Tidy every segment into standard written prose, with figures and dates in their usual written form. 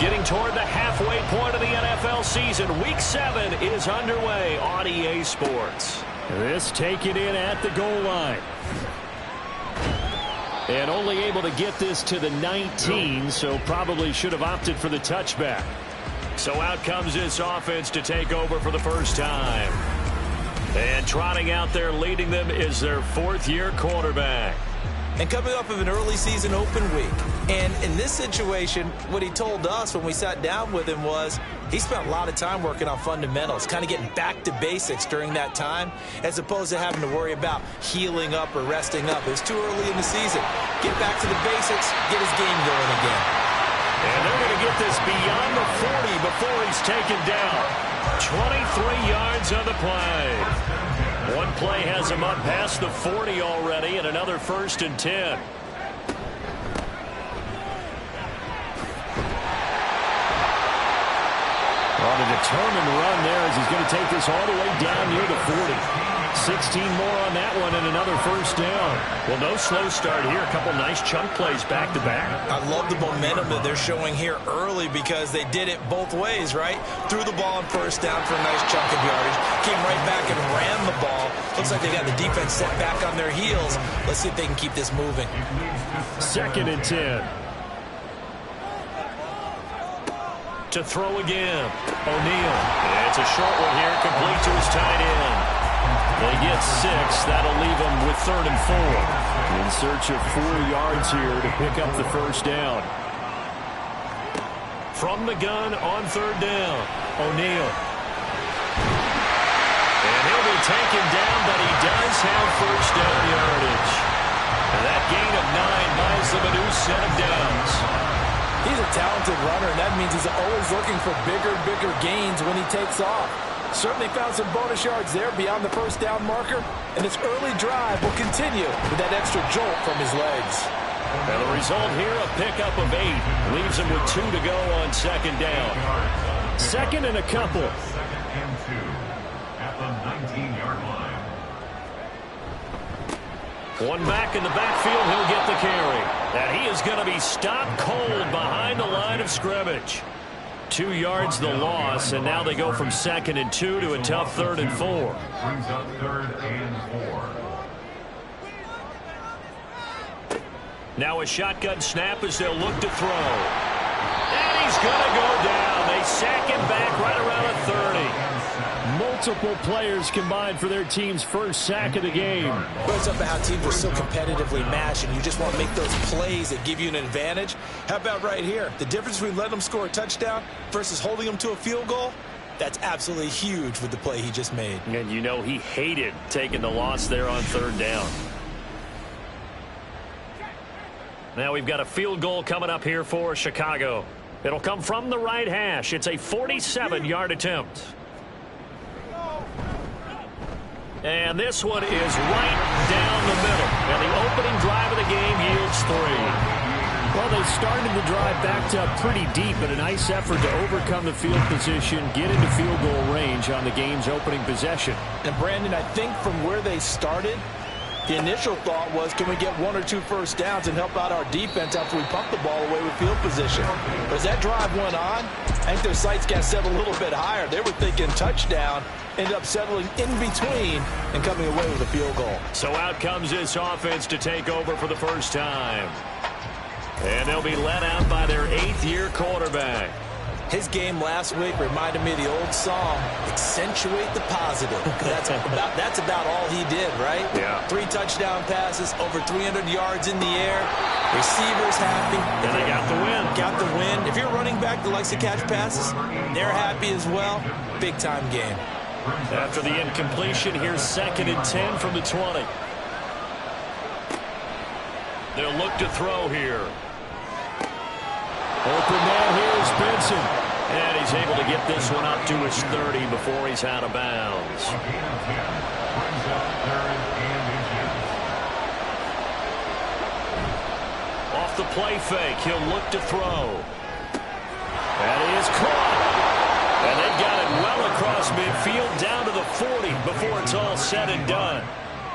Getting toward the halfway point of the NFL season. Week 7 is underway on EA Sports. This taken in at the goal line. And only able to get this to the 19, so probably should have opted for the touchback. So out comes this offense to take over for the first time. And trotting out there leading them is their fourth-year quarterback. And coming off of an early season open week. And in this situation, what he told us when we sat down with him was he spent a lot of time working on fundamentals, kind of getting back to basics during that time, as opposed to having to worry about healing up or resting up. It's too early in the season. Get back to the basics, get his game going again. And they're going to get this beyond the 40 before he's taken down. 23 yards on the play. One play has him up past the 40 already, and another 1st and 10. On a determined run there as he's going to take this all the way down near the 40. 16 more on that one and another 1st down. Well, no slow start here. A couple nice chunk plays back-to-back. I love the momentum that they're showing here early because they did it both ways, right? Threw the ball on 1st down for a nice chunk of yardage. Came right back and ran the ball. Looks like they got the defense set back on their heels. Let's see if they can keep this moving. 2nd and 10. To throw again. O'Neal. It's a short one here, complete to his tight end. They get 6. That'll leave them with 3rd and 4. In search of 4 yards here to pick up the 1st down. From the gun on 3rd down. O'Neal. And he'll be taken down, but he does have 1st down yardage. And that gain of 9 buys them a new set of downs. He's a talented runner, and that means he's always looking for bigger and bigger gains when he takes off. Certainly found some bonus yards there beyond the 1st down marker, and this early drive will continue with that extra jolt from his legs. And the result here, a pickup of 8. Leaves him with 2 to go on 2nd down. 2nd and a couple. 2nd and 2 at the 19-yard line. One back in the backfield, he'll get the carry. And he is going to be stopped cold behind the line of scrimmage. 2 yards the loss, and now they go from 2nd and 2 to a tough 3rd and 4. Brings up 3rd and 4. Now a shotgun snap as they'll look to throw. And he's going to go down. They sack him back right around a 30. Multiple players combined for their team's 1st sack of the game. But it's up to how teams are so competitively matched, and you just want to make those plays that give you an advantage. How about right here? The difference between letting them score a touchdown versus holding them to a field goal, that's absolutely huge with the play he just made. And you know he hated taking the loss there on 3rd down. Now we've got a field goal coming up here for Chicago. It'll come from the right hash. It's a 47-yard attempt. And this one is right down the middle. And the opening drive of the game yields 3. Well, they started the drive backed up pretty deep, but a nice effort to overcome the field position, get into field goal range on the game's opening possession. And, Brandon, I think from where they started, the initial thought was, can we get 1 or 2 1st downs and help out our defense after we pump the ball away with field position? But as that drive went on, I think their sights got set a little bit higher. They were thinking touchdown, ended up settling in between and coming away with a field goal. So out comes this offense to take over for the first time. And they'll be led out by their 8th-year quarterback. His game last week reminded me of the old song, accentuate the positive. That's about all he did, right? Yeah. 3 touchdown passes, over 300 yards in the air. Receivers happy. And they got the win. Got the win. If you're a running back that likes to catch passes, they're happy as well. Big-time game. After the incompletion, here's 2nd and 10 from the 20. They'll look to throw here. Open man here is Benson. And he's able to get this one up to his 30 before he's out of bounds. Off the play fake, he'll look to throw. And he is caught. And they've got it well across midfield down to the 40 before it's all said and done.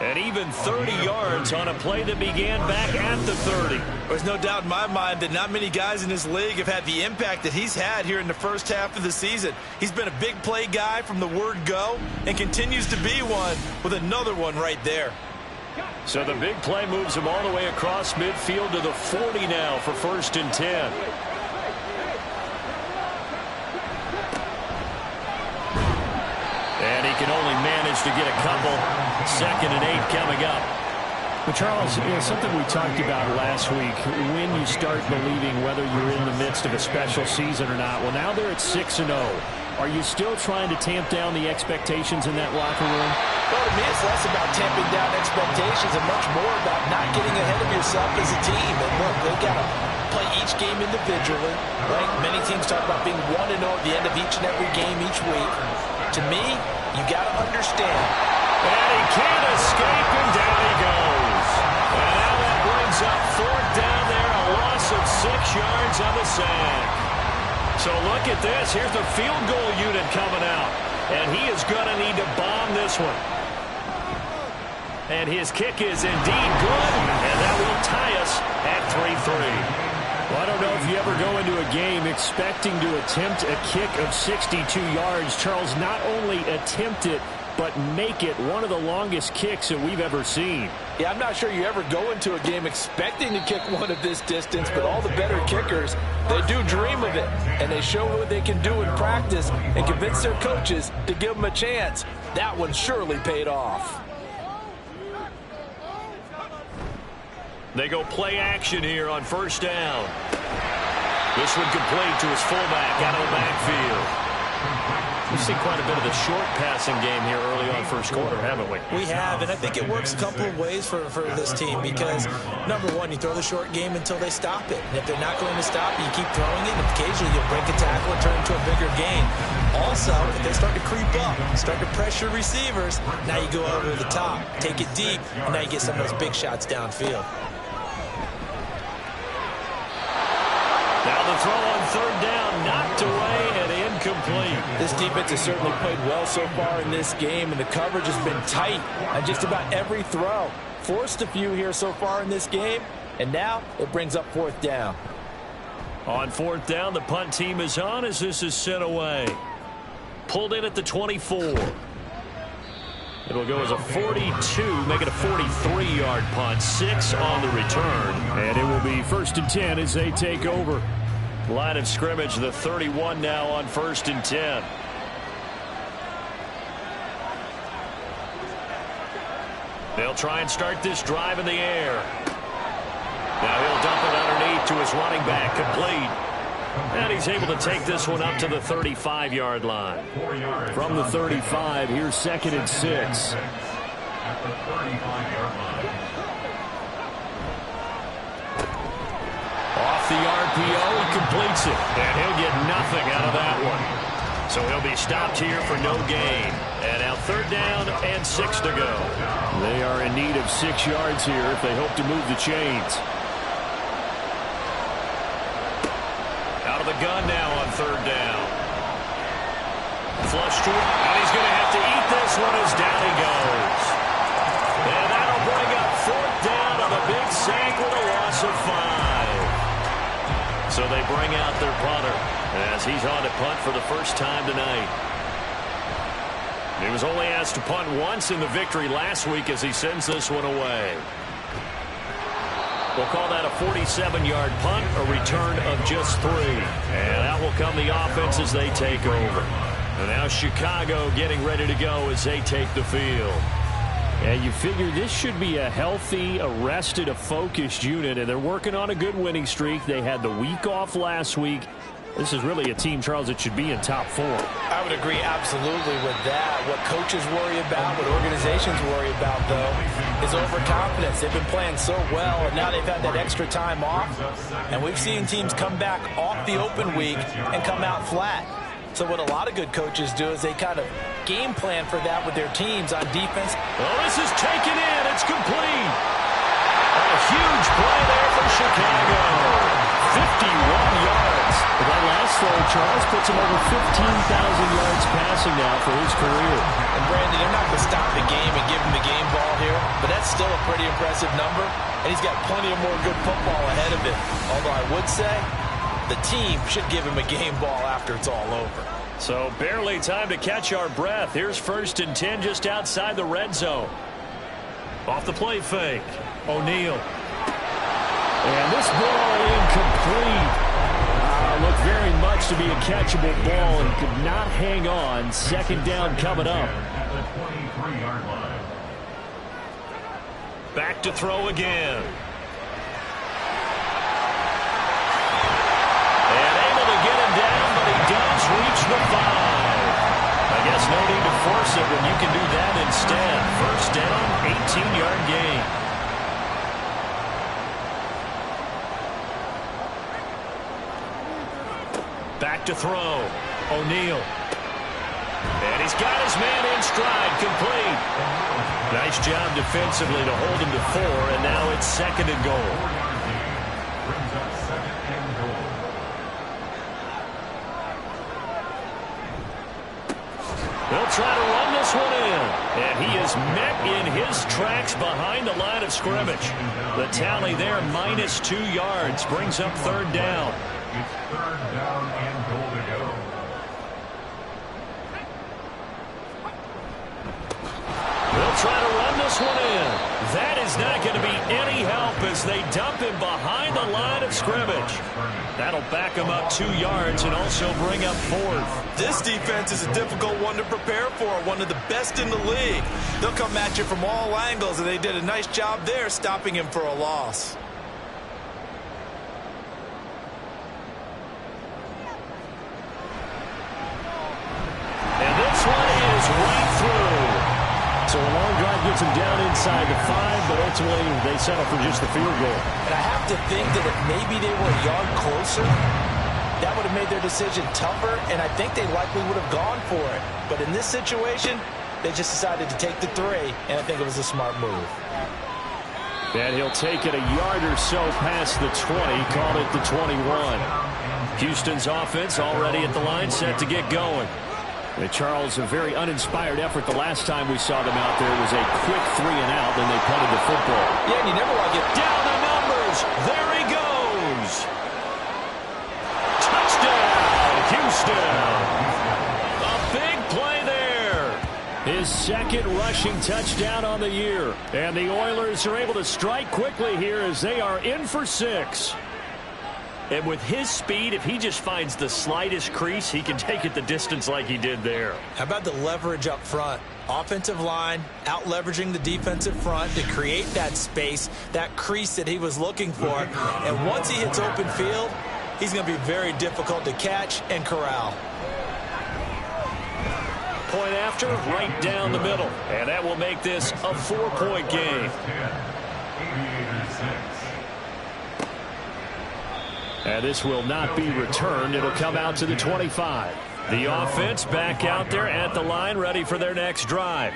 And even 30 yards on a play that began back at the 30. There's no doubt in my mind that not many guys in this league have had the impact that he's had here in the first half of the season. He's been a big play guy from the word go and continues to be one with another one right there. So the big play moves him all the way across midfield to the 40 now for 1st and 10. And he can only manage to get a couple. 2nd and 8 coming up. But Charles, something we talked about last week, when you start believing whether you're in the midst of a special season or not. Well, now they're at 6-0. Are you still trying to tamp down the expectations in that locker room? Well, to me, it's less about tamping down expectations and much more about not getting ahead of yourself as a team. And look, they got to play each game individually, right? Many teams talk about being 1-0 at the end of each and every game each week. To me, you got to understand. And he can't escape, and down he goes. And now that brings up 4th down there, a loss of 6 yards on the sack. So look at this. Here's the field goal unit coming out. And he is going to need to bomb this one. And his kick is indeed good. And that will tie us at 3-3. Well, I don't know if you ever go into a game expecting to attempt a kick of 62 yards. Charles, not only attempt it, but make it one of the longest kicks that we've ever seen. Yeah, I'm not sure you ever go into a game expecting to kick one of this distance, but all the better kickers, they do dream of it, and they show what they can do in practice and convince their coaches to give them a chance. That one surely paid off. They go play action here on 1st down. This one complete to his fullback out of the backfield. We've seen quite a bit of the short passing game here early on 1st quarter, haven't we? We have, and I think it works a couple of ways for this team because, number one, you throw the short game until they stop it. And if they're not going to stop it, you keep throwing it, and occasionally you'll break a tackle and turn it into a bigger gain. Also, if they start to creep up, start to pressure receivers, now you go over the top, take it deep, and now you get some of those big shots downfield. Now the throw on 3rd down, knocked away and incomplete. This defense has certainly played well so far in this game, and the coverage has been tight on just about every throw. Forced a few here so far in this game, and now it brings up 4th down. On 4th down, the punt team is on as this is sent away. Pulled in at the 24. It'll go as a 42, make it a 43-yard punt. 6 on the return. And it will be 1st and 10 as they take over. Line of scrimmage, the 31 now on 1st and 10. They'll try and start this drive in the air. Now he'll dump it underneath to his running back, complete. And he's able to take this one up to the 35-yard line. From the 35, here's 2nd and 6. At the 35-yard line. Off the RPO, he completes it. And he'll get nothing out of that one. So he'll be stopped here for no gain. And now 3rd down and 6 to go. They are in need of 6 yards here if they hope to move the chains. Out of the gun now on 3rd down. Flush to it, and he's going to have to eat this one as down he goes. And that'll bring up 4th down on a big sack with a loss of 5. So they bring out their punter as he's on to punt for the first time tonight. He was only asked to punt once in the victory last week as he sends this one away. We'll call that a 47-yard punt, a return of just 3. And out will come the offense as they take over. And now Chicago getting ready to go as they take the field. Yeah, you figure this should be a healthy, a rested, a focused unit, and they're working on a good winning streak. They had the week off last week. This is really a team, Charles, that should be in top 4. I would agree absolutely with that. What coaches worry about, what organizations worry about, though, is overconfidence. They've been playing so well, and now they've had that extra time off. And we've seen teams come back off the open week and come out flat. So what a lot of good coaches do is they kind of game plan for that with their teams on defense. Well, this is taken in. It's complete. A huge play there for Chicago. 51 yards. That last throw, Charles puts him over 15,000 yards passing now for his career. And Brandon, they're not going to stop the game and give him the game ball here, but that's still a pretty impressive number, and he's got plenty of more good football ahead of him. Although I would say the team should give him a game ball after it's all over. So barely time to catch our breath. Here's 1st and 10 just outside the red zone. Off the play fake. O'Neal. And this ball incomplete. Looked very much to be a catchable ball and could not hang on. 2nd down coming up. At the 23-yard line. Back to throw again. And able to get him down, but he does reach the 5. I guess no need to force it when you can do that instead. 1st down, 18-yard gain. Back to throw. O'Neal. And he's got his man in stride, complete. Nice job defensively to hold him to 4, and now it's 2nd and goal. Brings up 2nd and goal. They'll try to run this one in. And he is met in his tracks behind the line of scrimmage. The tally there, -2 yards, brings up 3rd down. It's 3rd down and goal to go. They'll try to run this one in. That is not going to be any help as they dump him behind the line of scrimmage. That'll back him up 2 yards and also bring up 4th. This defense is a difficult one to prepare for, one of the best in the league. They'll come at you from all angles, and they did a nice job there stopping him for a loss. And this one is right through. So a long drive gets him down inside the 5, but ultimately they settle for just the field goal. And I have to think that if maybe they were a yard closer, that would have made their decision tougher, and I think they likely would have gone for it. But in this situation, they just decided to take the 3, and I think it was a smart move. And he'll take it a yard or so past the 20, called it the 21. Houston's offense already at the line, set to get going. And Charles, a very uninspired effort the last time we saw them out there. It was a quick 3 and out, then they punted the football. Yeah, and you never want to get Down the numbers. There he goes. Touchdown, Houston. A big play there. His 2nd rushing touchdown on the year. And the Oilers are able to strike quickly here as they are in for 6. And with his speed, if he just finds the slightest crease, he can take it the distance like he did there. How about the leverage up front? Offensive line out leveraging the defensive front to create that space, that crease that he was looking for. And once he hits open field, he's going to be very difficult to catch and corral. Point after, right down the middle. And that will make this a 4-point game. Aviators 6. And this will not be returned. It'll come out to the 25. The offense back out there at the line, ready for their next drive.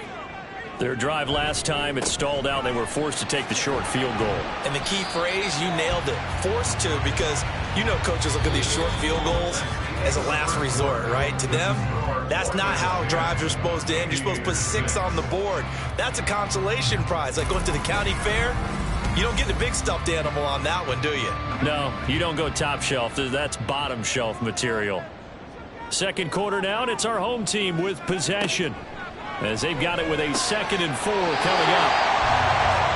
Their drive last time, it stalled out. They were forced to take the short field goal. And the key phrase, you nailed it, forced to, because you know coaches look at these short field goals as a last resort, right? To them, that's not how drives are supposed to end. You're supposed to put 6 on the board. That's a consolation prize. Like going to the county fair, you don't get the big stuffed animal on that one, do you? No, you don't go top shelf. That's bottom shelf material. 2nd quarter now, and it's our home team with possession, as they've got it with a 2nd and 4 coming up.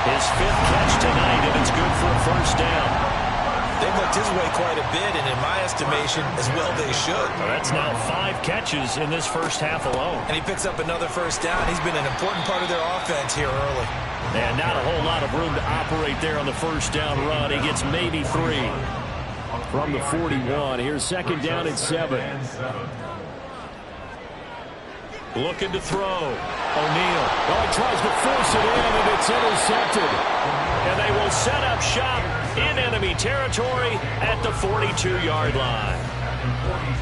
His 5th catch tonight, and it's good for a 1st down. They've looked his way quite a bit, and in my estimation, as well they should. Well, that's now 5 catches in this first half alone. And he picks up another 1st down. He's been an important part of their offense here early. And not a whole lot of room to operate there on the 1st down run. He gets maybe 3. From the 41, here's 2nd down and 7. Looking to throw. O'Neal. Oh, he tries to force it in, and it's intercepted. And they will set up shop in enemy territory at the 42-yard line.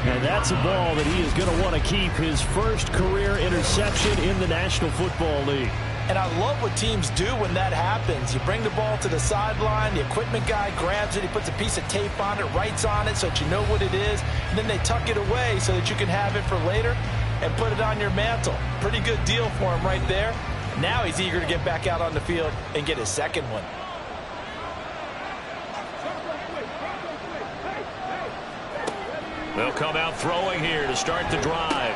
And that's a ball that he is going to want to keep, his first career interception in the National Football League. And I love what teams do when that happens. You bring the ball to the sideline, the equipment guy grabs it, he puts a piece of tape on it, writes on it so that you know what it is, and then they tuck it away so that you can have it for later and put it on your mantle. Pretty good deal for him right there. Now he's eager to get back out on the field and get his second one. They'll come out throwing here to start the drive.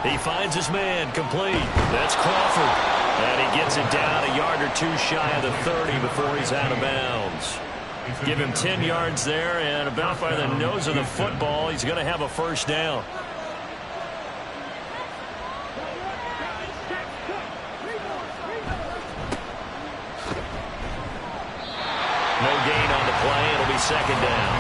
He finds his man, complete. That's Crawford. And he gets it down a yard or two shy of the 30 before he's out of bounds. Give him 10 yards there, and about by the nose of the football, he's going to have a first down. No gain on the play. It'll be second down.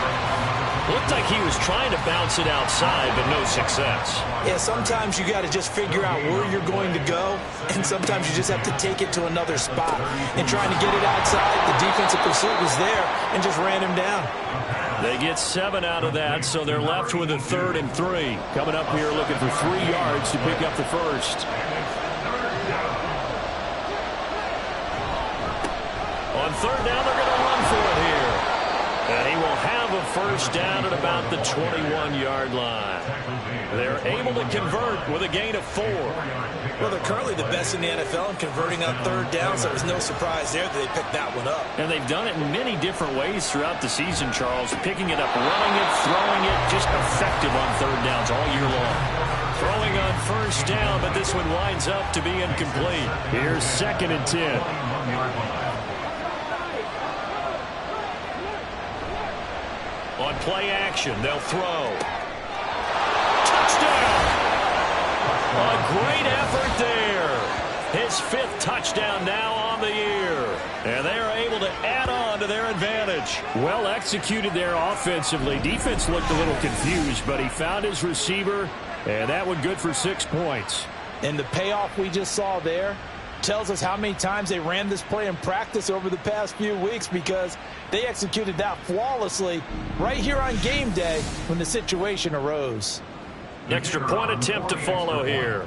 Looked like he was trying to bounce it outside, but no success. Yeah, sometimes you got to just figure out where you're going to go, and sometimes you just have to take it to another spot. And trying to get it outside, the defensive pursuit was there and just ran him down. They get 7 out of that, so they're left with a 3rd and 3. Coming up here looking for 3 yards to pick up the first. On 3rd down, they're going to run for it here. And he will have a first down at about the 21-yard line. They're able to convert with a gain of 4. Well, they're currently the best in the NFL in converting on 3rd down, so there's no surprise there that they picked that one up. And they've done it in many different ways throughout the season, Charles. Picking it up, running it, throwing it, just effective on 3rd downs all year long. Throwing on first down, but this one winds up to be incomplete. Here's 2nd and 10. On play action, they'll throw. Touchdown! A great effort there. His 5th touchdown now on the year. And they are able to add on to their advantage. Well executed there offensively. Defense looked a little confused, but he found his receiver, and that one good for 6 points. And the payoff we just saw there tells us how many times they ran this play in practice over the past few weeks, because they executed that flawlessly right here on game day when the situation arose. Extra point attempt to follow here.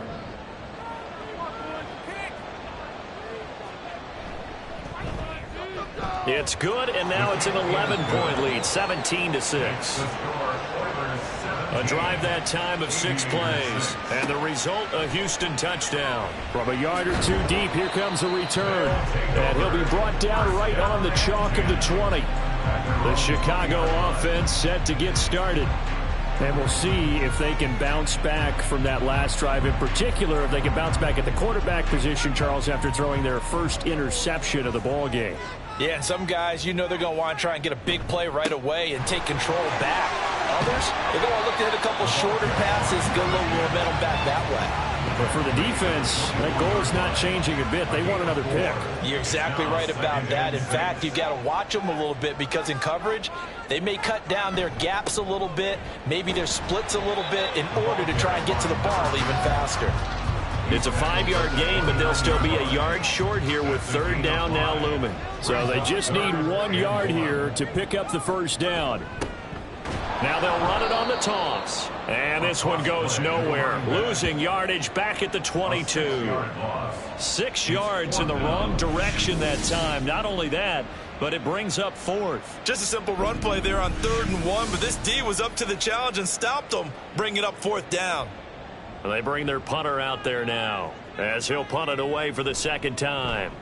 It's good, and now it's an 11-point lead, 17-6. A drive that time of 6 plays, and the result, a Houston touchdown. From a yard or 2 deep, here comes a return. And he'll be brought down right on the chalk of the 20. The Chicago offense set to get started. And we'll see if they can bounce back from that last drive. In particular, if they can bounce back at the quarterback position, Charles, after throwing their first interception of the ball game. Yeah, and some guys, you know they're going to want to try and get a big play right away and take control back. Others, they're going to look to hit a couple shorter passes, get a little momentum back that way. But for the defense, that goal is not changing a bit. They want another pick. You're exactly right about that. In fact, you've got to watch them a little bit, because in coverage, they may cut down their gaps a little bit, maybe their splits a little bit, in order to try and get to the ball even faster. It's a 5-yard gain, but they'll still be a yard short here with 3rd down now looming. So they just need 1 yard here to pick up the first down. Now they'll run it on the toss. And this one goes nowhere. Losing yardage back at the 22. 6 yards in the wrong direction that time. Not only that, but it brings up 4th. Just a simple run play there on 3rd and 1, but this D was up to the challenge and stopped them, bringing up 4th down. They bring their punter out there now, as he'll punt it away for the 2nd time.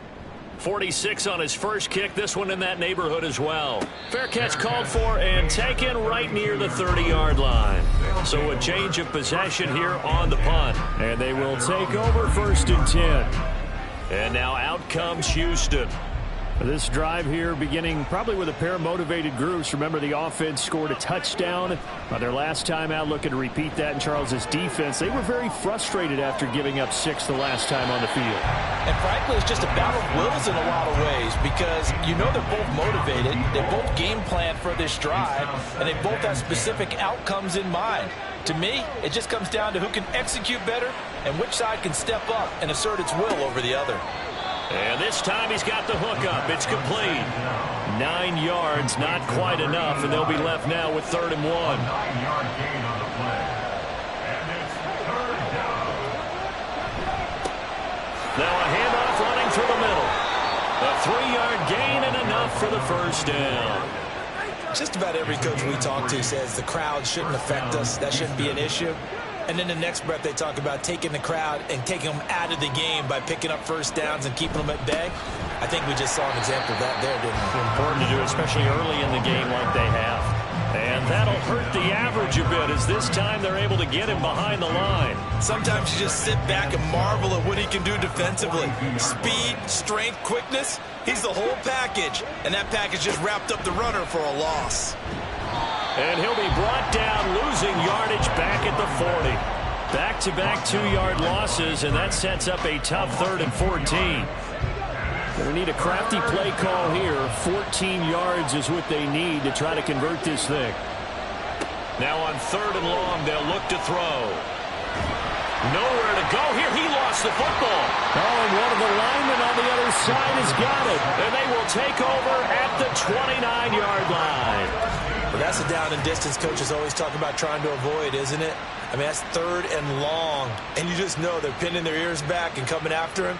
46 on his first kick, this one in that neighborhood as well. Fair catch called for and taken right near the 30-yard line. So a change of possession here on the punt. And they will take over 1st and 10. And now out comes Houston. This drive here beginning probably with a pair of motivated groups. Remember, the offense scored a touchdown on their last time out, looking to repeat that in Charles's defense. They were very frustrated after giving up 6 the last time on the field. And frankly, it's just a battle of wills in a lot of ways, because you know they're both motivated, they both game plan for this drive, and they both have specific outcomes in mind. To me, it just comes down to who can execute better and which side can step up and assert its will over the other. And this time he's got the hook up. It's complete. 9 yards, not quite enough, and they'll be left now with 3rd and 1. 9-yard gain on the play. And it's 3rd down. Now a handoff running through the middle. A 3-yard gain and enough for the first down. Just about every coach we talk to says the crowd shouldn't affect us. That shouldn't be an issue. And then the next breath they talk about taking the crowd and taking them out of the game by picking up first downs and keeping them at bay. I think we just saw an example of that there, didn't we? Important to do, especially early in the game like they have. And that'll hurt the average a bit as this time they're able to get him behind the line. Sometimes you just sit back and marvel at what he can do defensively. Speed, strength, quickness. He's the whole package. And that package just wrapped up the runner for a loss. And he'll be brought down, losing yardage back at the 40. Back-to-back 2-yard losses, and that sets up a tough 3rd and 14. We need a crafty play call here. 14 yards is what they need to try to convert this thing. Now on 3rd and long, they'll look to throw. Nowhere to go here. He lost the football. Oh, and one of the linemen on the other side has got it. And they will take over at the 29-yard line. Well, that's a down and distance coaches always talk about trying to avoid, isn't it? I mean, that's 3rd and long. And you just know they're pinning their ears back and coming after him.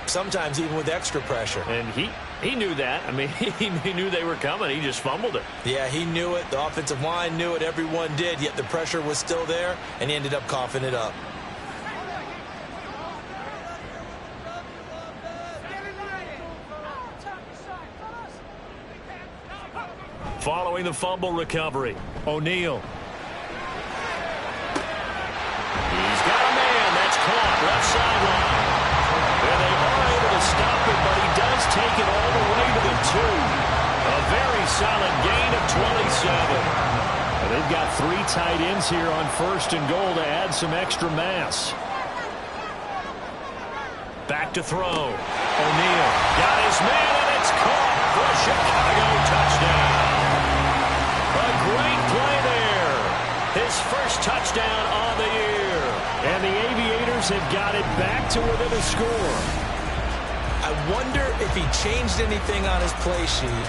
Sometimes even with extra pressure. And he knew that. I mean, he knew they were coming. He just fumbled it. Yeah, he knew it. The offensive line knew it. Everyone did. Yet the pressure was still there, and he ended up coughing it up. Following the fumble recovery, O'Neal. He's got a man. That's caught. Left sideline. And they are able to stop it, but he does take it all the way to the 2. A very solid gain of 27. And they've got 3 tight ends here on 1st and goal to add some extra mass. Back to throw. O'Neal got his man, and it's caught for a Chicago touchdown. A great play there. His first touchdown on the year. And the Aviators have got it back to within a score. I wonder if he changed anything on his play sheet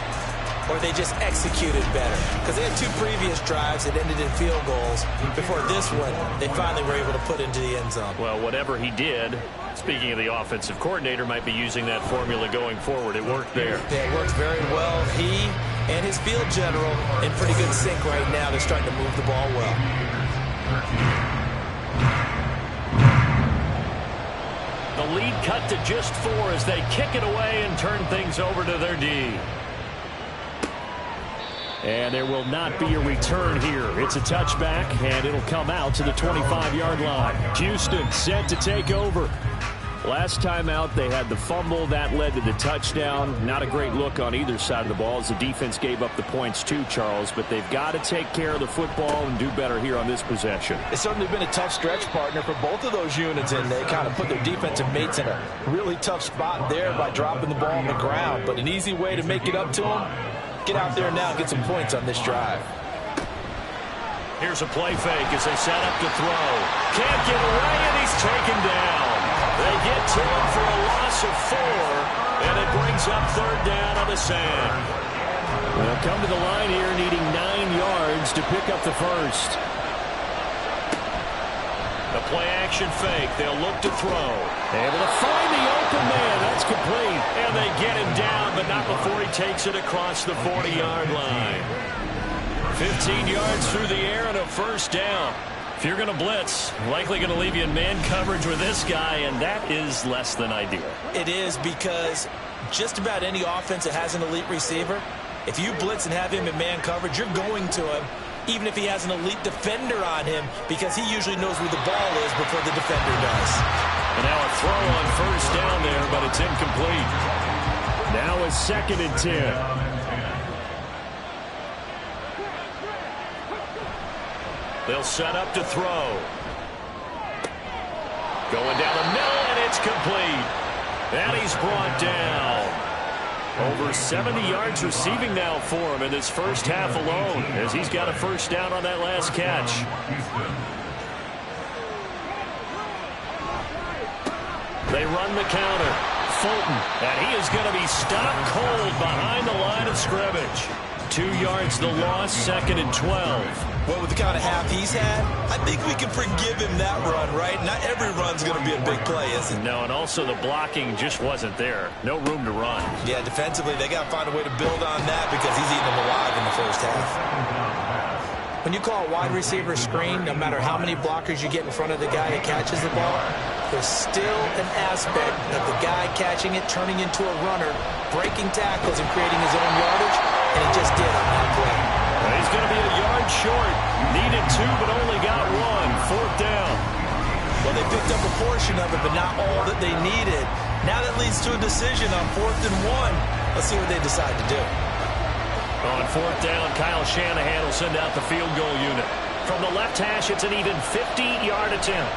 or they just executed better. Because they had 2 previous drives that ended in field goals. Before this one, they finally were able to put into the end zone. Well, whatever he did, speaking of the offensive coordinator, might be using that formula going forward. It worked there. Yeah, it worked very well. He and his field general in pretty good sync right now. They're starting to move the ball well. The lead cut to just 4 as they kick it away and turn things over to their D. And there will not be a return here. It's a touchback, and it'll come out to the 25-yard line. Houston set to take over. Last time out, they had the fumble. That led to the touchdown. Not a great look on either side of the ball as the defense gave up the points too, Charles. But they've got to take care of the football and do better here on this possession. It's certainly been a tough stretch, partner, for both of those units, and they kind of put their defensive mates in a really tough spot there by dropping the ball on the ground. But an easy way to make it up to them, get out there now and get some points on this drive. Here's a play fake as they set up to throw. Can't get away, and he's taken down. They get to him for a loss of 4, and it brings up 3rd down on the sand. They'll come to the line here needing 9 yards to pick up the first. The play-action fake. They'll look to throw. Able to find the open man. That's complete. And they get him down, but not before he takes it across the 40-yard line. 15 yards through the air and a first down. If you're going to blitz, likely going to leave you in man coverage with this guy, and that is less than ideal. It is, because just about any offense that has an elite receiver, if you blitz and have him in man coverage, you're going to him, even if he has an elite defender on him, because he usually knows where the ball is before the defender does. And now a throw on first down there, but it's incomplete. Now a 2nd and 10. They'll set up to throw. Going down the middle, and it's complete. And he's brought down. Over 70 yards receiving now for him in this first half alone, as he's got a first down on that last catch. They run the counter. Fulton, and he is going to be stopped cold behind the line of scrimmage. 2 yards the loss, 2nd and 12. Well, with the kind of half he's had, I think we can forgive him that run, right? Not every run's going to be a big play, is it? No, and also the blocking just wasn't there. No room to run. Yeah, defensively, they got to find a way to build on that because he's eating them alive in the first half. When you call a wide receiver screen, no matter how many blockers you get in front of the guy that catches the ball, there's still an aspect of the guy catching it, turning into a runner, breaking tackles and creating his own yardage, and he just did on that play. He's going to be a yard short. Needed 2, but only got 1. 4th down. Well, they picked up a portion of it, but not all that they needed. Now that leads to a decision on 4th and 1. Let's see what they decide to do. On 4th down, Kyle Shanahan will send out the field goal unit. From the left hash, it's an even 50-yard attempt.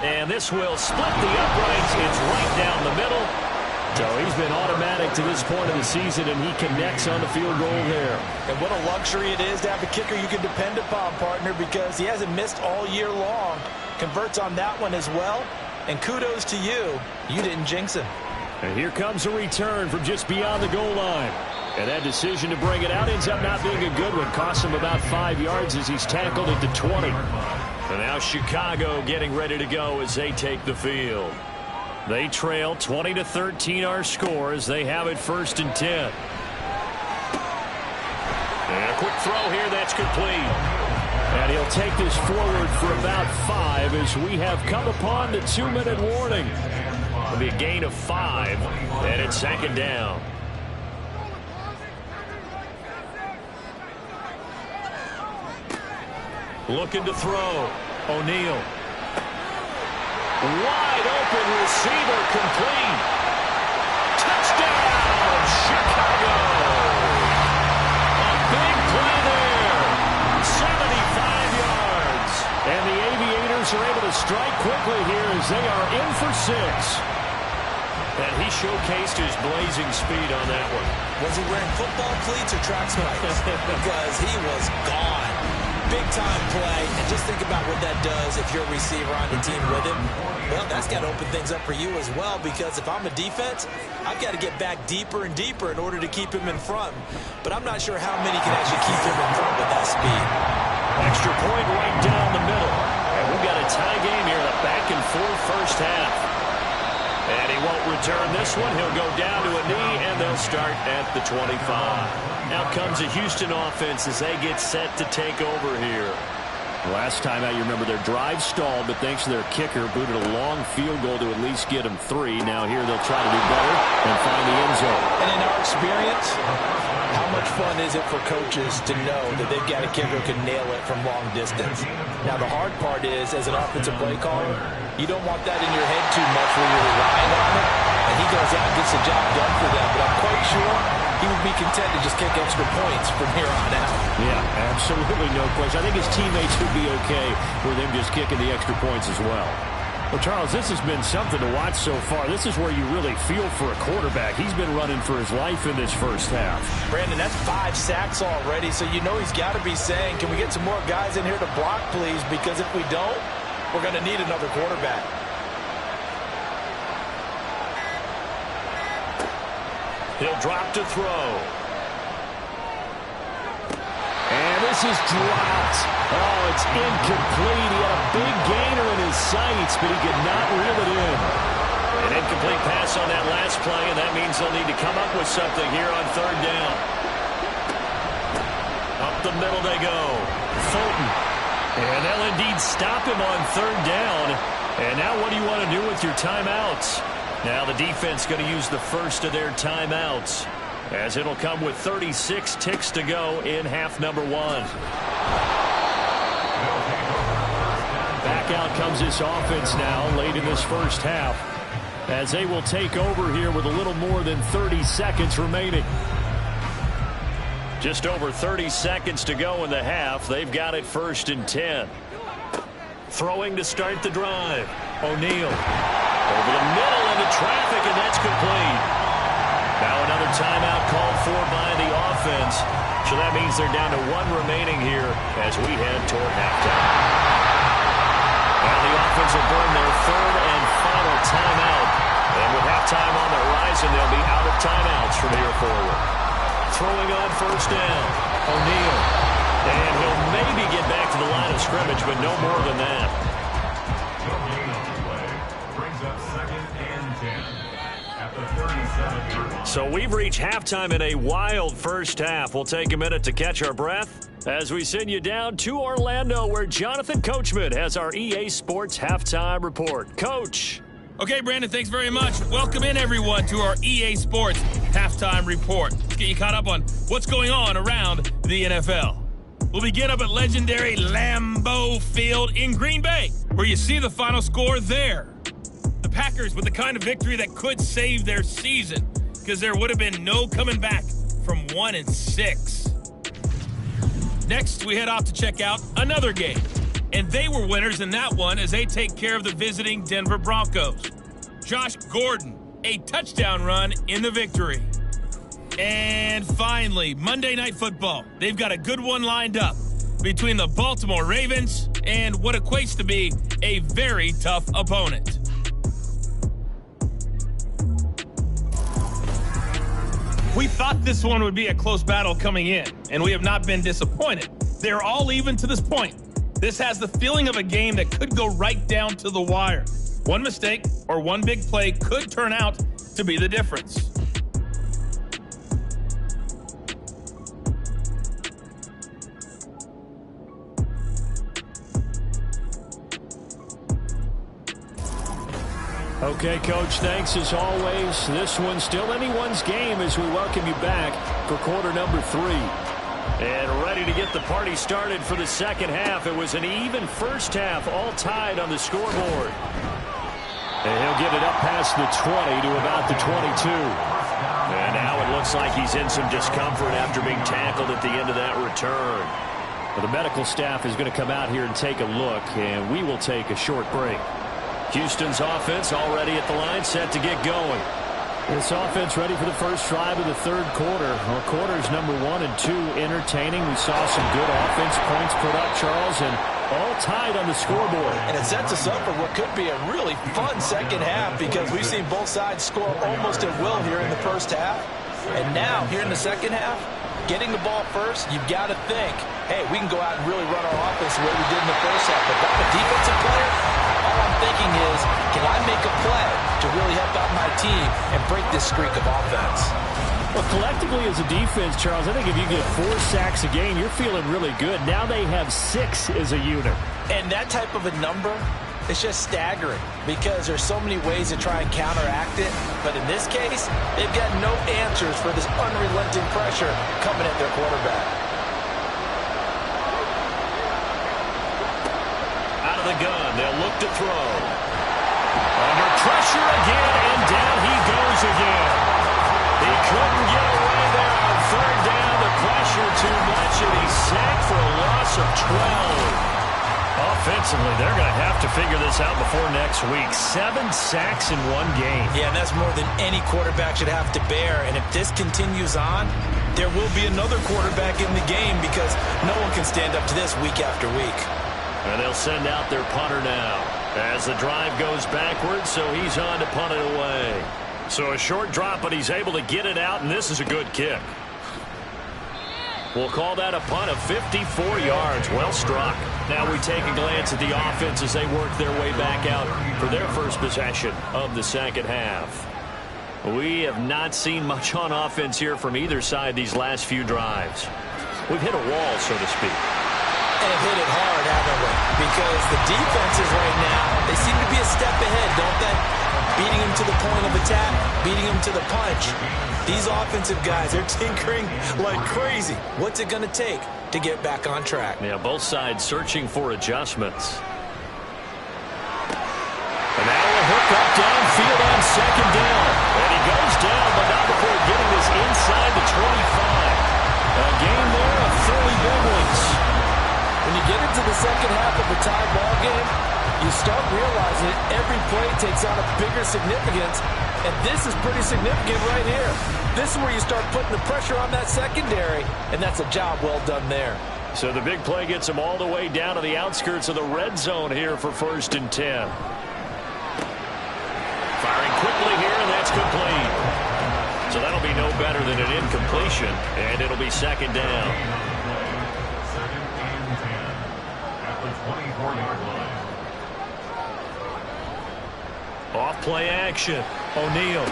And this will split the uprights. It's right down the middle. So he's been automatic to this point of the season, and he connects on the field goal there. And what a luxury it is to have a kicker you can depend upon, partner, because he hasn't missed all year long. Converts on that one as well. And kudos to you. You didn't jinx him. And here comes a return from just beyond the goal line. And that decision to bring it out ends up not being a good one. Costs him about 5 yards as he's tackled at the 20. And now Chicago getting ready to go as they take the field. They trail 20-13 our score as they have it 1st and 10. And a quick throw here that's complete. And he'll take this forward for about 5 as we have come upon the 2-minute warning. It'll be a gain of 5, and it's 2nd down. Looking to throw. O'Neal. Wide open receiver complete. Touchdown, Chicago. A big play there. 75 yards. And the Aviators are able to strike quickly here as they are in for 6. And he showcased his blazing speed on that one. Was he wearing football cleats or track spikes? Because he was gone. Big-time play, and just think about what that does if you're a receiver on the team with him. Well, that's got to open things up for you as well, because if I'm a defense, I've got to get back deeper and deeper in order to keep him in front. But I'm not sure how many can actually keep him in front with that speed. Extra point right down the middle. And we've got a tie game here, a back-and-forth first half. And he won't return this one. He'll go down to a knee, and they'll start at the 25. Out comes the Houston offense as they get set to take over here. Last time out, you remember their drive stalled, but thanks to their kicker, booted a long field goal to at least get them 3. Now here they'll try to do better and find the end zone. And in our experience, how much fun is it for coaches to know that they've got a kicker who can nail it from long distance? Now, the hard part is, as an offensive play caller, you don't want that in your head too much when you're relying on it. And he goes out and gets the job done for them. But I'm quite sure he would be content to just kick extra points from here on out. Yeah, absolutely no question. I think his teammates would be okay with him just kicking the extra points as well. Well, Charles, this has been something to watch so far. This is where you really feel for a quarterback. He's been running for his life in this first half. Brandon, that's 5 sacks already, so you know he's got to be saying, can we get some more guys in here to block, please? Because if we don't, we're going to need another quarterback. He'll drop to throw. And this is dropped. Oh, it's incomplete. He had a big gainer in his sights, but he could not reel it in. An incomplete pass on that last play, and that means they'll need to come up with something here on 3rd down. Up the middle they go. Fulton. And they'll indeed stop him on 3rd down. And now what do you want to do with your timeouts? Now the defense going to use the first of their timeouts, as it'll come with 36 ticks to go in half number 1. Back out comes this offense now late in this first half, as they will take over here with a little more than 30 seconds remaining. Just over 30 seconds to go in the half. They've got it 1st and 10. Throwing to start the drive. O'Neal over the middle into traffic, and that's complete. Now another timeout called for by the offense. So that means they're down to 1 remaining here as we head toward halftime. And the offense will burn their 3rd and final timeout. And with halftime on the horizon, they'll be out of timeouts from here forward. Throwing on first down. O'Neal. And he'll maybe get back to the line of scrimmage, but no more than that. No gain on the play. Brings up 2nd and 10 at the 37-yard line. So we've reached halftime in a wild first half. We'll take a minute to catch our breath as we send you down to Orlando, where Jonathan Coachman has our EA Sports Halftime Report. Coach. Okay, Brandon, thanks very much. Welcome in, everyone, to our EA Sports Halftime Report. Let's get you caught up on what's going on around the NFL. We'll begin up at legendary Lambeau Field in Green Bay, where you see the final score there. The Packers with the kind of victory that could save their season, because there would have been no coming back from 1-6. Next, we head off to check out another game. And they were winners in that one as they take care of the visiting Denver Broncos. Josh Gordon, a touchdown run in the victory. And finally, Monday Night Football. They've got a good one lined up between the Baltimore Ravens and what equates to be a very tough opponent. We thought this one would be a close battle coming in, and we have not been disappointed. They're all even to this point. This has the feeling of a game that could go right down to the wire. One mistake or one big play could turn out to be the difference. Okay, Coach, thanks as always. This one's still anyone's game as we welcome you back for quarter number 3. And ready to get the party started for the second half. It was an even first half, all tied on the scoreboard. And he'll get it up past the 20 to about the 22. And now it looks like he's in some discomfort after being tackled at the end of that return. Well, the medical staff is going to come out here and take a look, and we will take a short break. Houston's offense already at the line, set to get going. This offense ready for the first drive of the third quarter. Well, quarters number 1 and 2 entertaining. We saw some good offense points put up, Charles, and all tied on the scoreboard. And it sets us up for what could be a really fun second half because we've seen both sides score almost at will here in the first half. And now, here in the second half, getting the ball first, you've got to think, hey, we can go out and really run our offense the way we did in the first half. But if I'm a defensive player, all I'm thinking is, can I make a play to really help out my team and break this streak of offense? Well, collectively as a defense, Charles, I think if you get 4 sacks a game, you're feeling really good. Now they have 6 as a unit. And that type of a number is just staggering because there's so many ways to try and counteract it. But in this case, they've got no answers for this unrelenting pressure coming at their quarterback. Out of the gun, they'll look to throw. Under pressure again, and down he goes again. He couldn't get away there on third down. The pressure too much, and he's sacked for a loss of 12. Offensively, they're going to have to figure this out before next week. 7 sacks in one game. Yeah, and that's more than any quarterback should have to bear. And if this continues on, there will be another quarterback in the game because no one can stand up to this week after week. And they'll send out their punter now as the drive goes backwards, so he's on to punt it away. So a short drop, but he's able to get it out, and this is a good kick. We'll call that a punt of 54 yards. Well struck. Now we take a glance at the offense as they work their way back out for their first possession of the second half. We have not seen much on offense here from either side these last few drives. We've hit a wall, so to speak. And have hit it hard, haven't we? Because the defenses right now, they seem to be a step ahead, don't they? Beating them to the point of attack, beating them to the punch. These offensive guys, they're tinkering like crazy. What's it going to take to get back on track? Yeah, both sides searching for adjustments. And now a hook up downfield on second down. And he goes down, but not before getting this inside the 25. A game there of 30 big ones. When you get into the second half of a tie ball game, you start realizing every play takes on a bigger significance, and this is pretty significant right here. This is where you start putting the pressure on that secondary, and that's a job well done there. So the big play gets him all the way down to the outskirts of the red zone here for 1st and 10. Firing quickly here, and that's complete. So that'll be no better than an incompletion, and it'll be second down. Second and 10 at the 24-yard line. Off play action. O'Neal.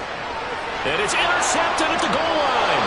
And it's intercepted at the goal line.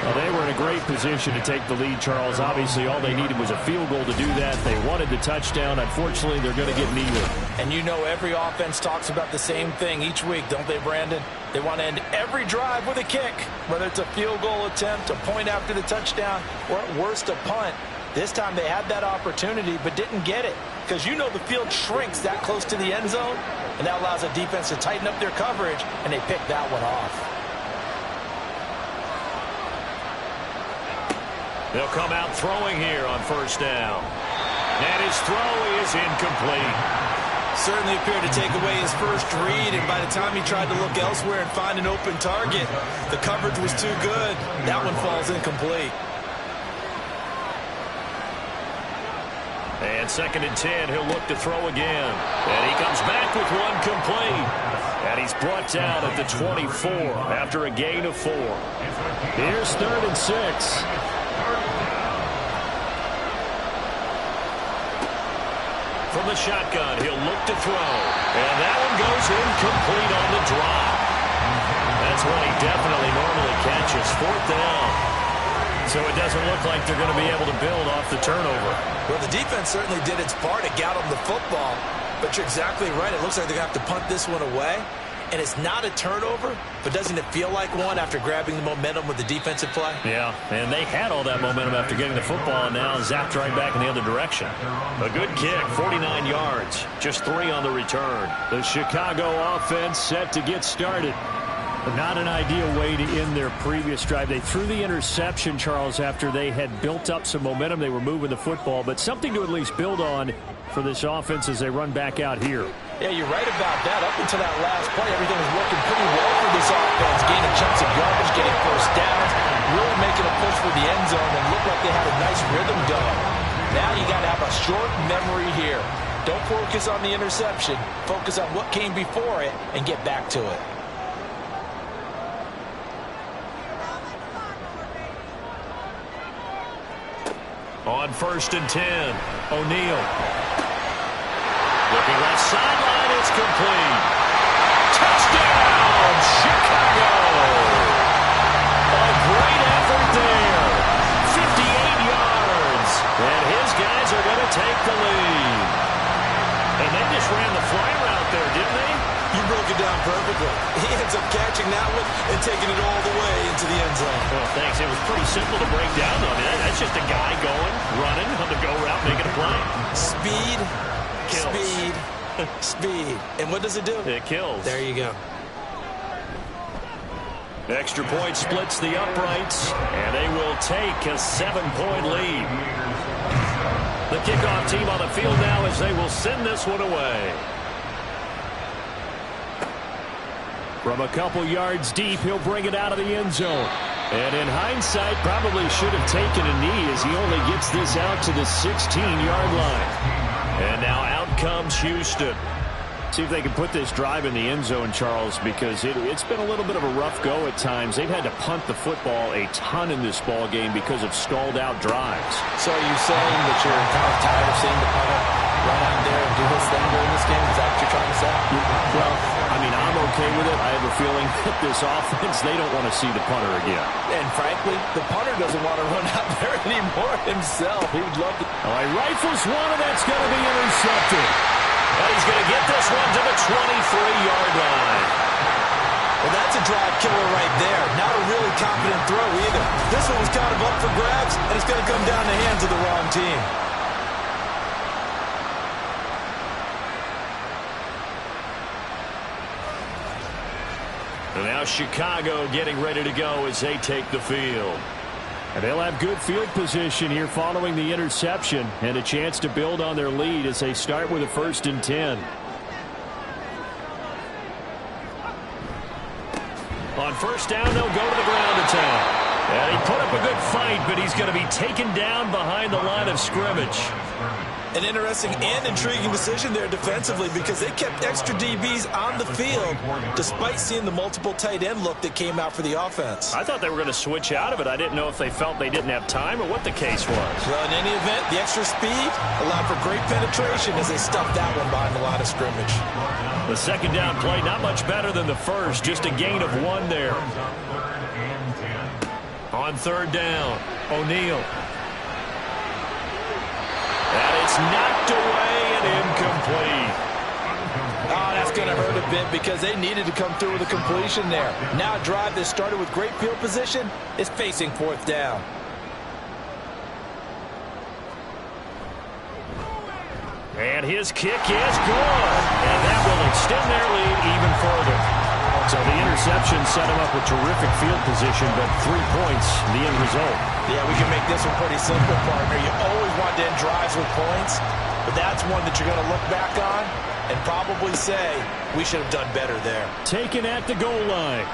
Well, they were in a great position to take the lead, Charles. Obviously, all they needed was a field goal to do that. They wanted the touchdown. Unfortunately, they're going to get neither. And you know every offense talks about the same thing each week, don't they, Brandon? They want to end every drive with a kick, whether it's a field goal attempt, a point after the touchdown, or at worst, a punt. This time they had that opportunity but didn't get it because you know the field shrinks that close to the end zone, and that allows the defense to tighten up their coverage, and they picked that one off. They'll come out throwing here on first down. And his throw is incomplete. Certainly appeared to take away his first read, and by the time he tried to look elsewhere and find an open target, the coverage was too good. That one falls incomplete. And second and 10, he'll look to throw again. And he comes back with one complete. And he's brought down at the 24 after a gain of 4. Here's 3rd and 6. From the shotgun, he'll look to throw. And that one goes incomplete on the drop. That's one he definitely normally catches. 4th down. So it doesn't look like they're going to be able to build off the turnover. Well, the defense certainly did its part to get them the football. But you're exactly right. It looks like they're going to have to punt this one away. And it's not a turnover, but doesn't it feel like one after grabbing the momentum with the defensive play? Yeah, and they had all that momentum after getting the football, and now zapped right back in the other direction. A good kick, 49 yards, just 3 on the return. The Chicago offense set to get started. But not an ideal way to end their previous drive. They threw the interception, Charles, after they had built up some momentum. They were moving the football, but something to at least build on for this offense as they run back out here. Yeah, you're right about that. Up until that last play, everything was working pretty well for this offense. Gaining chunks of yardage, getting first downs, really making a push for the end zone, and looked like they had a nice rhythm going. Now you got to have a short memory here. Don't focus on the interception. Focus on what came before it and get back to it. On 1st and 10, O'Neal. Looking left sideline, it's complete. Touchdown, Chicago! A great effort there. 58 yards. And his guys are going to take the lead. And they just ran the fly route there, didn't they? You broke it down perfectly. He ends up catching that one and taking it all the way into the end zone. Well, thanks. It was pretty simple to break down, though. I mean, that's just a guy going, running on the go route, making a play. Speed, Kills. speed, speed. And what does it do? It kills. There you go. Extra point splits the uprights, and they will take a 7-point lead. The kickoff team on the field now as they will send this one away. From a couple yards deep, he'll bring it out of the end zone. And in hindsight, probably should have taken a knee as he only gets this out to the 16-yard line. And now out comes Houston. See if they can put this drive in the end zone, Charles, because it's been a little bit of a rough go at times. They've had to punt the football a ton in this ball game because of stalled-out drives. So are you saying that you're kind of tired of seeing the punter run out there and do his thing during this game? Is that what you're trying to say? Well, I mean, I'm okay with it. I have a feeling that this offense, they don't want to see the punter again. And frankly, the punter doesn't want to run out there anymore himself. He would love to. All right, rifles one, and that's going to be intercepted. And he's going to get this one to the 23-yard line. Well, that's a drive killer right there. Not a really confident throw either. This one was kind of up for grabs, and it's going to come down the hands of the wrong team. And now Chicago getting ready to go as they take the field. And they'll have good field position here following the interception and a chance to build on their lead as they start with a 1st and 10. On first down, they'll go to the ground attack. And he put up a good fight, but he's going to be taken down behind the line of scrimmage. An interesting and intriguing decision there defensively because they kept extra DBs on the field despite seeing the multiple tight end look that came out for the offense. I thought they were going to switch out of it. I didn't know if they felt they didn't have time or what the case was. Well, in any event, the extra speed allowed for great penetration as they stuffed that one behind the line of scrimmage. The second down play, not much better than the first, just a gain of 1 there. On third down, O'Neal. And it's knocked away and incomplete. Oh, that's going to hurt a bit because they needed to come through with a completion there. Now a drive that started with great field position is facing fourth down. And his kick is good. And that will extend their lead even further. So the interception set him up with terrific field position, but 3 points, the end result. Yeah, we can make this one pretty simple, partner. You always want to end drives with points, but that's one that you're going to look back on and probably say, we should have done better there. Taken at the goal line.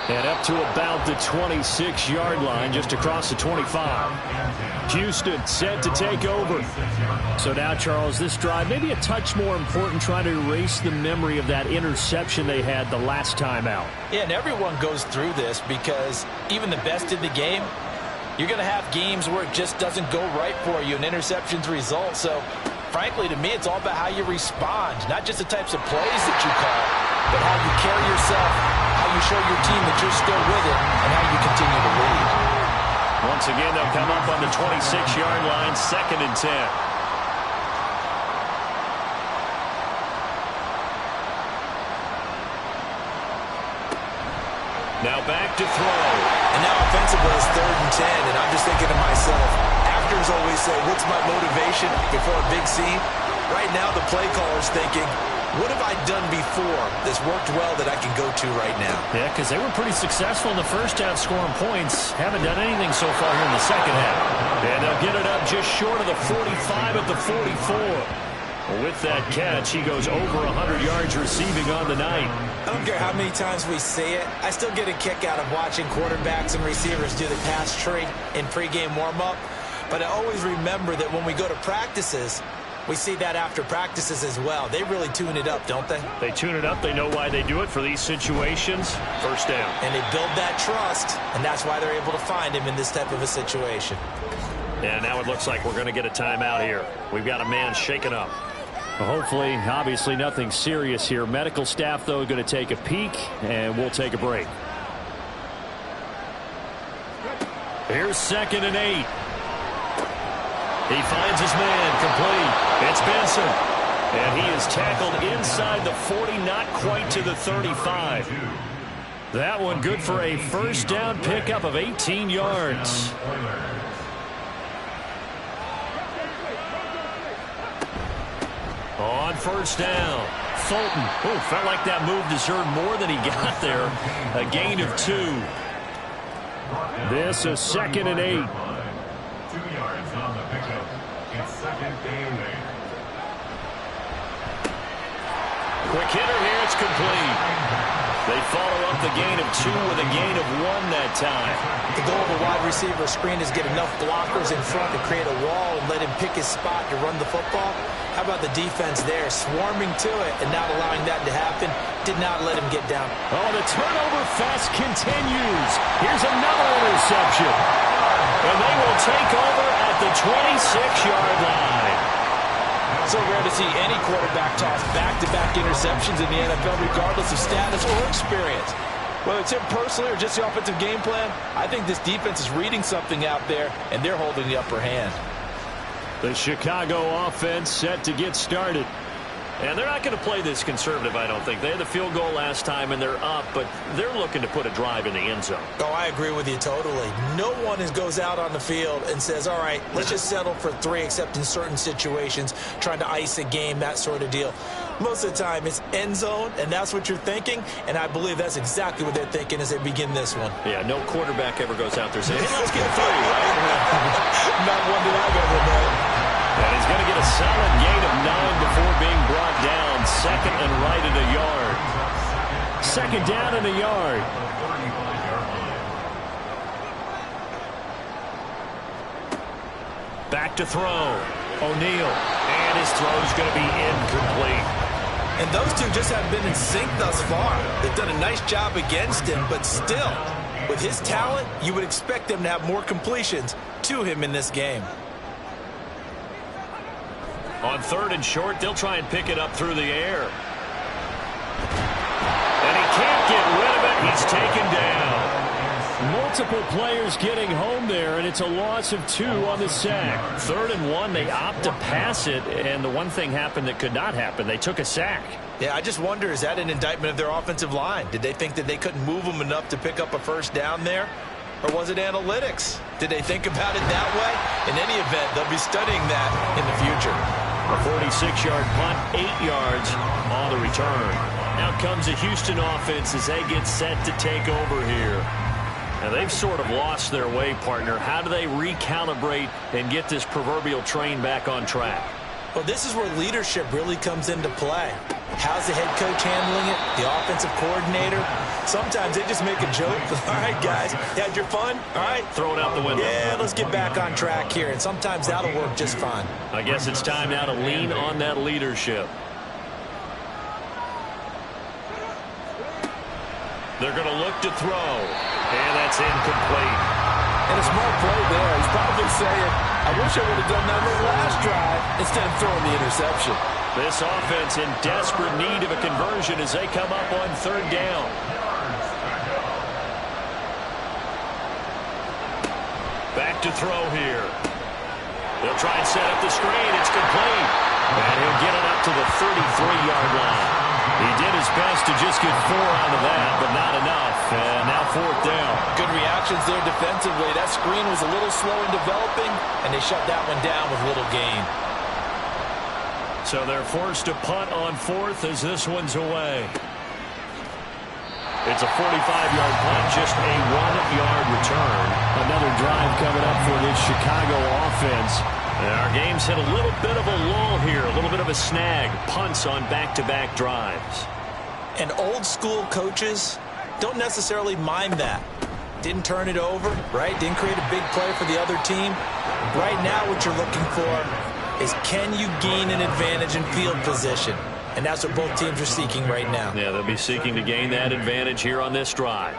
And up to about the 26-yard line, just across the 25. Houston set to take over. So now, Charles, this drive maybe a touch more important, trying to erase the memory of that interception they had the last time out. Yeah, and everyone goes through this because even the best in the game, you're going to have games where it just doesn't go right for you, and interceptions result. So, frankly, to me, it's all about how you respond, not just the types of plays that you call, but how you carry yourself, how you show your team that you're still with it, and how you continue to lead. Once again, they'll come up on the 26-yard line, 2nd and 10. Now back to throw. And now offensively it's 3rd and 10, and I'm just thinking to myself, actors always say, what's my motivation before a big scene? Right now the play caller's thinking, what have I done before that's worked well that I can go to right now? Yeah, because they were pretty successful in the first half scoring points. Haven't done anything so far here in the second half. And they'll get it up just short of the 45 at the 44. With that catch, he goes over 100 yards receiving on the night. I don't care how many times we see it. I still get a kick out of watching quarterbacks and receivers do the pass tree in pregame warm-up. But I always remember that when we go to practices, we see that after practices as well. They really tune it up, don't they? They tune it up. They know why they do it for these situations. First down. And they build that trust, and that's why they're able to find him in this type of a situation. And now it looks like we're going to get a timeout here. We've got a man shaken up. Well, hopefully, obviously nothing serious here. Medical staff, though, going to take a peek, and we'll take a break. Here's 2nd and 8. He finds his man, complete. It's Benson. And he is tackled inside the 40, not quite to the 35. That one good for a first down pickup of 18 yards. On first down, Fulton. Oh, felt like that move deserved more than he got there. A gain of 2. This is 2nd and 8. 2 yards on the pickup. It's 2nd and 8. Quick hitter here, it's complete. They follow up the gain of 2 with a gain of 1 that time. The goal of a wide receiver screen is get enough blockers in front to create a wall and let him pick his spot to run the football. How about the defense there, swarming to it and not allowing that to happen? Did not let him get down. Oh, the turnover fest continues. Here's another interception. And they will take over at the 26-yard line. So rare to see any quarterback toss back-to-back interceptions in the NFL, regardless of status or experience. Whether it's him personally or just the offensive game plan, I think this defense is reading something out there, and they're holding the upper hand. The Chicago offense set to get started. And they're not going to play this conservative, I don't think. They had the field goal last time, and they're up, but they're looking to put a drive in the end zone. Oh, I agree with you totally. No one goes out on the field and says, all right, let's just settle for 3, except in certain situations, trying to ice a game, that sort of deal. Most of the time, it's end zone, and that's what you're thinking, and I believe that's exactly what they're thinking as they begin this one. Yeah, no quarterback ever goes out there saying, hey, let's get 3, right? Not one that I've ever known. And he's going to get a solid gain of 9 before being brought down. 2nd and right at a yard. 2nd down and a yard. Back to throw. O'Neal. And his throw's going to be incomplete. And those two just haven't been in sync thus far. They've done a nice job against him, but still, with his talent, you would expect them to have more completions to him in this game. On 3rd and short, they'll try and pick it up through the air. And he can't get rid of it. He's taken down. Multiple players getting home there, and it's a loss of 2 on the sack. 3rd and 1, they opt to pass it, and the one thing happened that could not happen. They took a sack. Yeah, I just wonder, is that an indictment of their offensive line? Did they think that they couldn't move them enough to pick up a first down there? Or was it analytics? Did they think about it that way? In any event, they'll be studying that in the future. A 46-yard punt, 8 yards on the return. Now comes the Houston offense as they get set to take over here. Now, they've sort of lost their way, partner. How do they recalibrate and get this proverbial train back on track? Well, this is where leadership really comes into play. How's the head coach handling it? The offensive coordinator? Sometimes they just make a joke. All right, guys, you had your fun? All right. Throw it out the window. Yeah, let's get back on track here. And sometimes that'll work just fine. I guess it's time now to lean on that leadership. They're going to look to throw. And that's incomplete. And a smart play there. He's probably saying, I wish I would have done that on the last drive instead of throwing the interception. This offense in desperate need of a conversion as they come up on 3rd down. Back to throw here. They'll try and set up the screen. It's complete. And he'll get it up to the 33-yard line. He did his best to just get 4 out of that, but not enough. And now 4th down. Good reactions there defensively. That screen was a little slow in developing, and they shut that one down with little gain. So they're forced to punt on 4th as this one's away. It's a 45-yard punt, just a 1-yard return. Another drive coming up for this Chicago offense. And our game's hit a little bit of a lull here, a little bit of a snag. Punts on back-to-back drives. And old-school coaches don't necessarily mind that. Didn't turn it over, right? Didn't create a big play for the other team. Right now what you're looking for is, can you gain an advantage in field position? And that's what both teams are seeking right now. Yeah, they'll be seeking to gain that advantage here on this drive.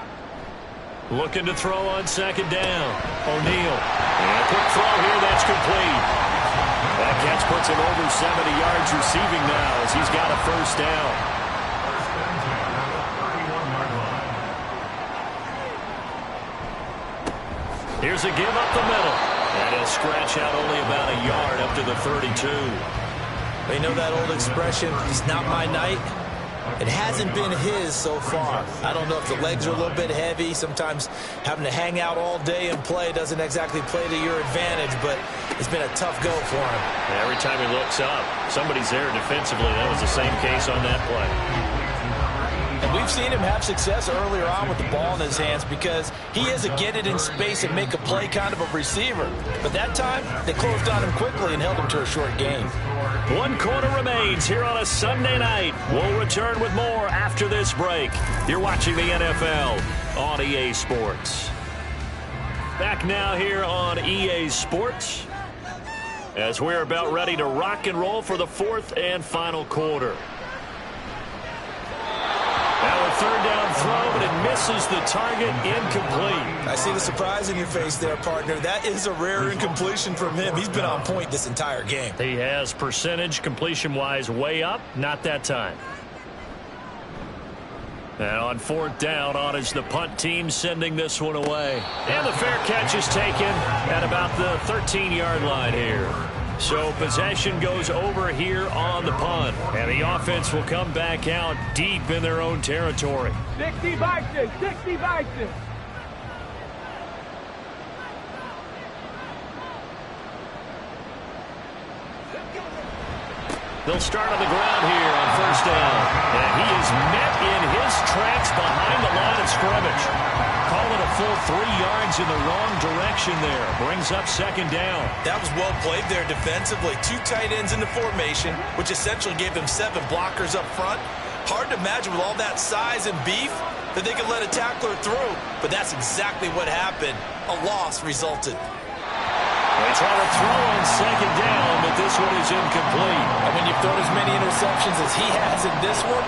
Looking to throw on 2nd down. O'Neal. And a quick throw here, that's complete. That catch puts him over 70 yards receiving now as he's got a first down. Here's a give up the middle. And he'll scratch out only about a yard up to the 32. You know that old expression, it's not my night? It hasn't been his so far. I don't know if the legs are a little bit heavy. Sometimes having to hang out all day and play doesn't exactly play to your advantage, but it's been a tough go for him. Every time he looks up, somebody's there defensively. That was the same case on that play. And we've seen him have success earlier on with the ball in his hands because he is a get it in space and make a play kind of a receiver. But that time, they closed on him quickly and held him to a short game. 1 quarter remains here on a Sunday night. We'll return with more after this break. You're watching the NFL on EA Sports. Back now here on EA Sports as we're about ready to rock and roll for the 4th and final quarter. Now a 3rd down throw, but it misses the target, incomplete. I see the surprise in your face there, partner. That is a rare incompletion from him. He's been on point this entire game. He has percentage completion-wise way up, not that time. And on 4th down, on is the punt team sending this one away. And the fair catch is taken at about the 13-yard line here. So possession goes over here on the punt. And the offense will come back out deep in their own territory. 60 Vikings, 60 Vikings. They'll start on the ground here on 1st down. And he is met in his tracks behind the line of scrimmage. Call it a full 3 yards in the wrong direction there. Brings up 2nd down. That was well played there defensively. 2 tight ends in the formation, which essentially gave them 7 blockers up front. Hard to imagine with all that size and beef that they could let a tackler through. But that's exactly what happened. A loss resulted. They try to throw on second down, but this one is incomplete. And when you've thrown as many interceptions as he has in this one,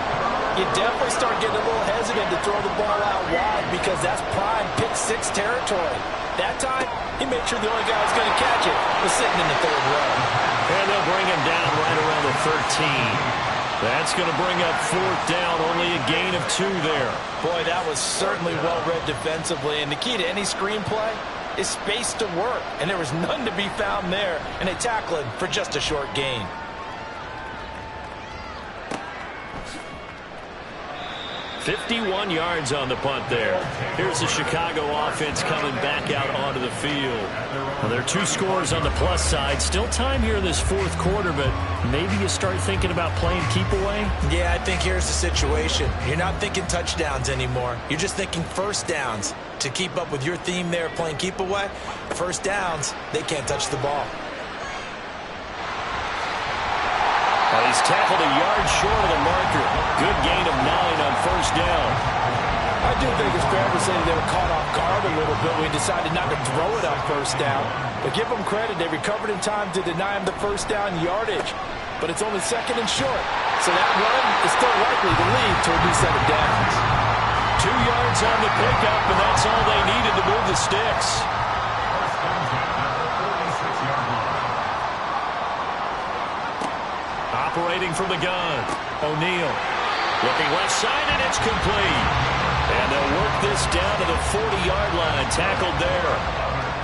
you definitely start getting a little hesitant to throw the ball out wide because that's prime pick six territory. That time, he made sure the only guy who's going to catch it was sitting in the third row. And they'll bring him down right around the 13. That's going to bring up fourth down, only a gain of 2 there. Boy, that was certainly well read defensively, and the key to any screenplay is space to work, and there was none to be found there, and they tackle him for just a short gain. $51 yards on the punt there. Here's the Chicago offense coming back out onto the field. Well, there are 2 scores on the plus side. Still time here in this fourth quarter, but maybe you start thinking about playing keep away? Yeah, I think here's the situation. You're not thinking touchdowns anymore. You're just thinking first downs. To keep up with your theme there, playing keep away, first downs, they can't touch the ball. Well, he's tackled a yard short of the marker. Good gain of 9 on first down. I do think it's fair to say they were caught off guard a little bit when we decided not to throw it on first down. But give them credit, they recovered in time to deny him the first down yardage. But it's only second and short. So that run is still likely to lead to a new set of downs. 2 yards on the pickup, and that's all they needed to move the sticks. Operating from the gun, O'Neal. Looking left side, and it's complete. And they'll work this down to the 40-yard line. Tackled there.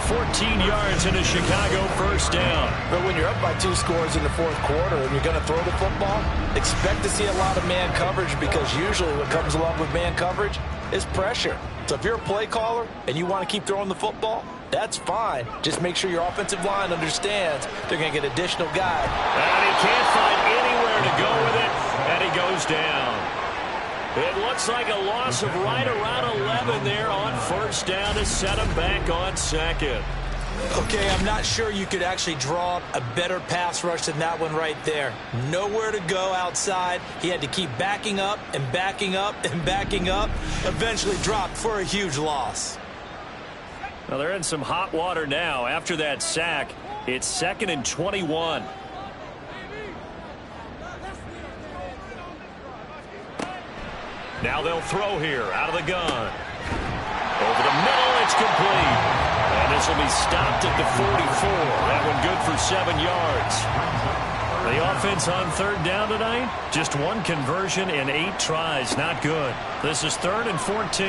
14 yards in a Chicago first down. But when you're up by 2 scores in the fourth quarter and you're going to throw the football, expect to see a lot of man coverage because usually what comes along with man coverage is pressure. So if you're a play caller and you want to keep throwing the football, that's fine. Just make sure your offensive line understands they're going to get additional guys. And he can't find anywhere to go with it, and he goes down. It looks like a loss of right around 11 there on first down to set him back on second. Okay, I'm not sure you could actually draw up a better pass rush than that one right there. Nowhere to go outside. He had to keep backing up and backing up and backing up. Eventually dropped for a huge loss. Well, they're in some hot water now. After that sack, it's 2nd and 21. Now they'll throw here out of the gun. Over the middle, it's complete. And this will be stopped at the 44. That one good for 7 yards. The offense on third down tonight, just 1 conversion and 8 tries. Not good. This is 3rd and 14.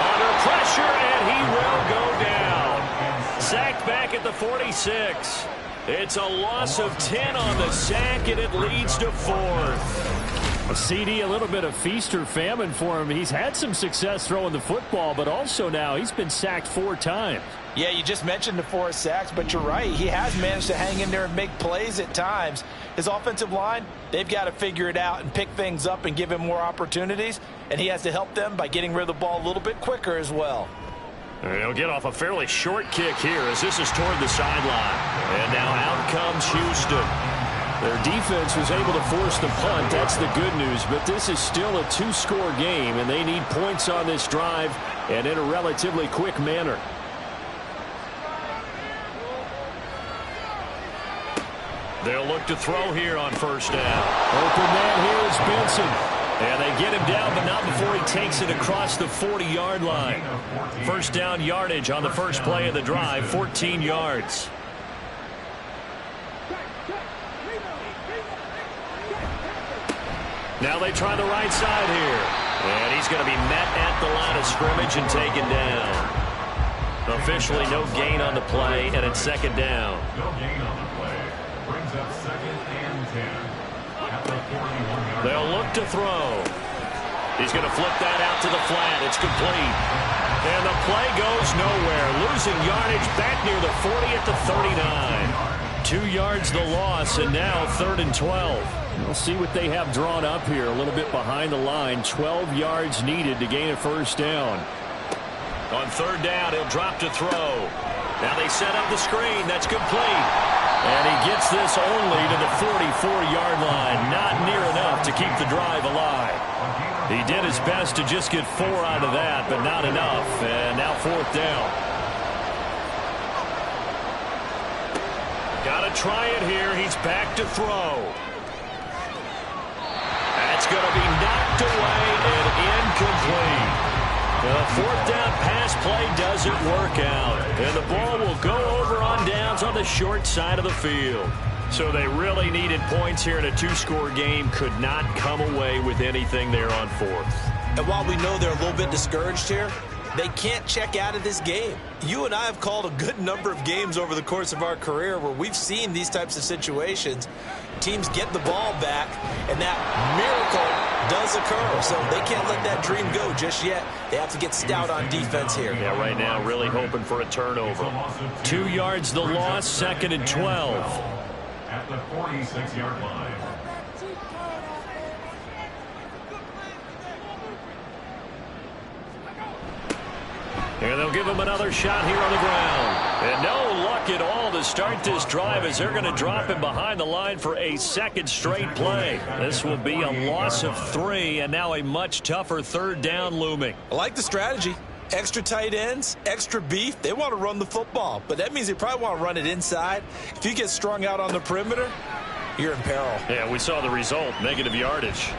Under pressure, and he will go down. Sacked back at the 46. It's a loss of 10 on the sack, and it leads to 4th. CD, a little bit of feast or famine for him. He's had some success throwing the football, but also now he's been sacked 4 times. Yeah, you just mentioned the 4 sacks, but you're right. He has managed to hang in there and make plays at times. His offensive line, they've got to figure it out and pick things up and give him more opportunities, and he has to help them by getting rid of the ball a little bit quicker as well. He'll get off a fairly short kick here as this is toward the sideline. And now out comes Houston. Their defense was able to force the punt. That's the good news. But this is still a 2-score game, and they need points on this drive and in a relatively quick manner. They'll look to throw here on first down. Open man here is Benson. And they get him down, but not before he takes it across the 40-yard line. First down yardage on the first play of the drive, 14 yards. Now they try the right side here. And he's going to be met at the line of scrimmage and taken down. Officially no gain on the play, and it's 2nd down. No gain on the play. Brings up 2nd and 10. At the 41-yard line. They'll look to throw. He's going to flip that out to the flat. It's complete. And the play goes nowhere. Losing yardage back near the 40 at the 39. 2 yards the loss, and now 3rd and 12. We'll see what they have drawn up here. A little bit behind the line. 12 yards needed to gain a first down. On 3rd down, he'll drop to throw. Now they set up the screen. That's complete. And he gets this only to the 44-yard line. Not near enough to keep the drive alive. He did his best to just get 4 out of that, but not enough. And now 4th down. Got to try it here. He's back to throw. That's going to be knocked away and incomplete. The fourth down pass play doesn't work out. And the ball will go over on downs on the short side of the field. So they really needed points here in a two-score game. Could not come away with anything there on fourth. And while we know they're a little bit discouraged here, they can't check out of this game. You and I have called a good number of games over the course of our career where we've seen these types of situations. Teams get the ball back, and that miracle does occur. So they can't let that dream go just yet. They have to get stout on defense here. Yeah, right now really hoping for a turnover. 2 yards the loss, 2nd and 12. At the 46-yard line. And they'll give him another shot here on the ground. And no luck at all to start this drive as they're going to drop him behind the line for a second straight play. This will be a loss of 3 and now a much tougher third down looming. I like the strategy. Extra tight ends, extra beef. They want to run the football, but that means they probably want to run it inside. If you get strung out on the perimeter, you're in peril. Yeah, we saw the result, negative yardage.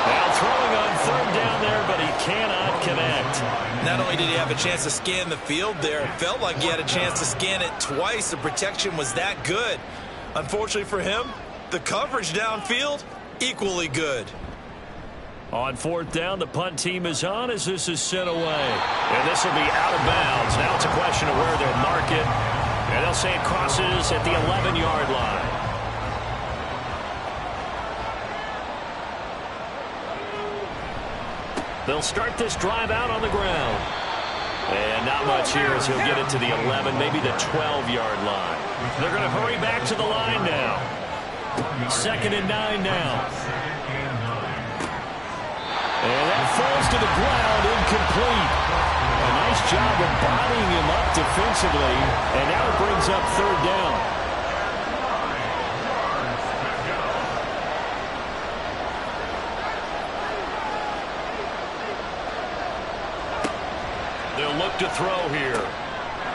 Now throwing on third down there, but he cannot connect. Not only did he have a chance to scan the field there, it felt like he had a chance to scan it twice. The protection was that good. Unfortunately for him, the coverage downfield, equally good. On fourth down, the punt team is on as this is sent away. And this will be out of bounds. Now it's a question of where they'll mark it. And they'll say it crosses at the 11-yard line. They'll start this drive out on the ground. And not much here as he'll get it to the 11, maybe the 12-yard line. They're going to hurry back to the line now. 2nd and 9 now. And that falls to the ground, incomplete. A nice job of bodying him up defensively. And now it brings up third down. They'll look to throw here.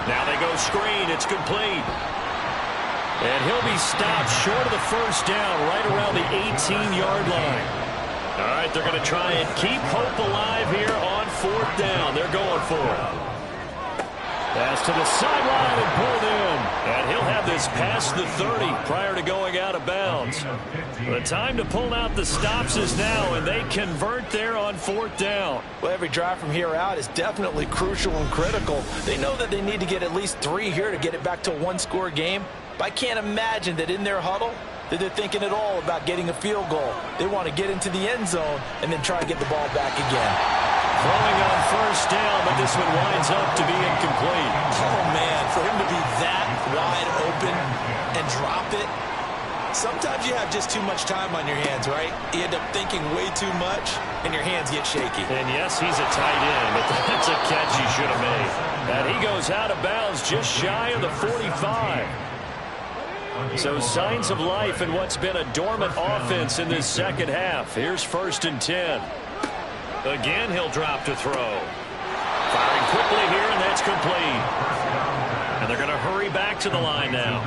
Now they go screen. It's complete. And he'll be stopped short of the first down right around the 18-yard line. All right, they're going to try and keep hope alive here on fourth down. They're going for it. Pass to the sideline and pulled in. And he'll have this past the 30 prior to going out of bounds. The time to pull out the stops is now, and they convert there on fourth down. Well, every drive from here out is definitely crucial and critical. They know that they need to get at least 3 here to get it back to a one-score game. But I can't imagine that in their huddle that they're thinking at all about getting a field goal. They want to get into the end zone and then try and get the ball back again. Throwing on first down, but this one winds up to be incomplete. Oh, man, for him to be that wide open and drop it. Sometimes you have just too much time on your hands, right? You end up thinking way too much, and your hands get shaky. And yes, he's a tight end, but that's a catch he should have made. And he goes out of bounds just shy of the 45. So signs of life in what's been a dormant offense in this second half. Here's 1st and 10. Again, he'll drop to throw. Firing quickly here, and that's complete. And they're going to hurry back to the line now.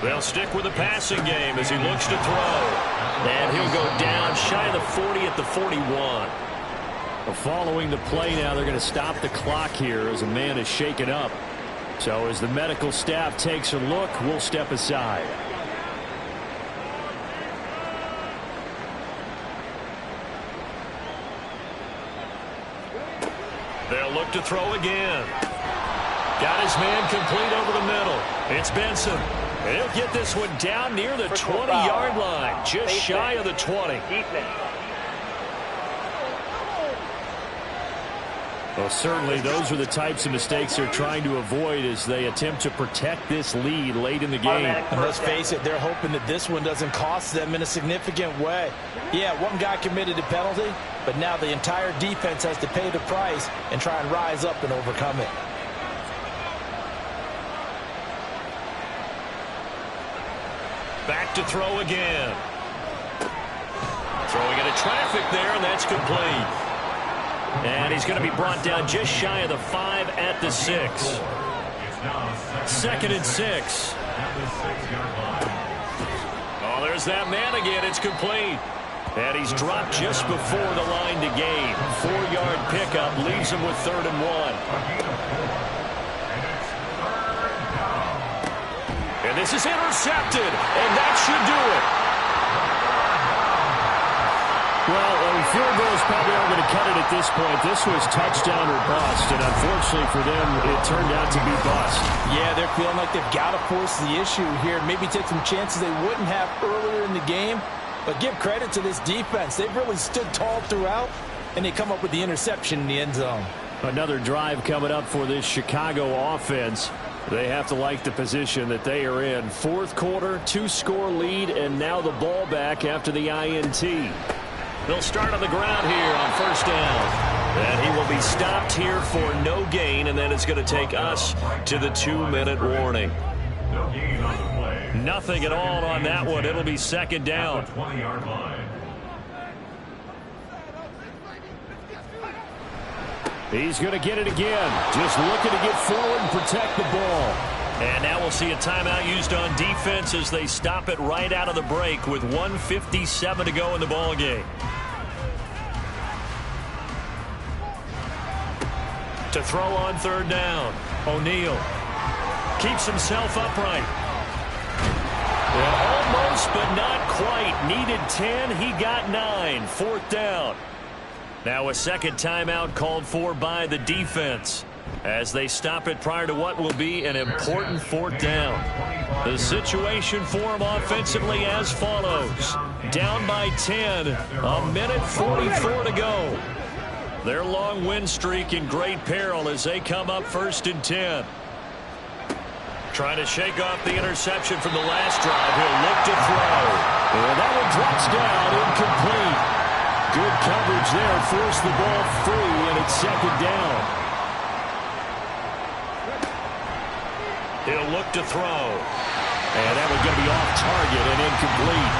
They'll stick with the passing game as he looks to throw. And he'll go down shy of the 40 at the 41. Well, following the play now, they're going to stop the clock here as a man is shaken up. So as the medical staff takes a look, we'll step aside. They'll look to throw again. Got his man complete over the middle. It's Benson. He'll get this one down near the 20-yard line, just shy of the 20. Well, certainly those are the types of mistakes they're trying to avoid as they attempt to protect this lead late in the game. And let's face it, they're hoping that this one doesn't cost them in a significant way. Yeah, one guy committed a penalty, but now the entire defense has to pay the price and try and rise up and overcome it. Back to throw again. Throwing into traffic there, and that's complete. And he's going to be brought down just shy of the 5 at the 6. Second and 6. Oh, there's that man again. It's complete. And he's dropped just before the line to gain. 4-yard pickup leaves him with 3rd and 1. And this is intercepted. And that should do it. Well, field goals probably aren't going to cut it at this point. This was touchdown or bust, and unfortunately for them, it turned out to be bust. Yeah, they're feeling like they've got to force the issue here. Maybe take some chances they wouldn't have earlier in the game. But give credit to this defense. They've really stood tall throughout, and they come up with the interception in the end zone. Another drive coming up for this Chicago offense. They have to like the position that they are in. 4th quarter, 2-score lead, and now the ball back after the INT. They'll start on the ground here on 1st down. And he will be stopped here for no gain, and then it's going to take us to the 2-minute warning. No gain on the play. Nothing at all on that one. It'll be 2nd down. 20-yard line. He's going to get it again. Just looking to get forward and protect the ball. And now we'll see a timeout used on defense as they stop it right out of the break with 1:57 to go in the ball game. To throw on 3rd down. O'Neal keeps himself upright. Almost, but not quite. Needed 10. He got 9. 4th down. Now a second timeout called for by the defense as they stop it prior to what will be an important 4th down. The situation for them offensively as follows. Down by 10. 1:44 to go. Their long win streak in great peril as they come up 1st and 10. Trying to shake off the interception from the last drive. He'll look to throw. And that one drops down, incomplete. Good coverage there. Forced the ball free, and it's 2nd down. He'll look to throw. And that one's going to be off target and incomplete.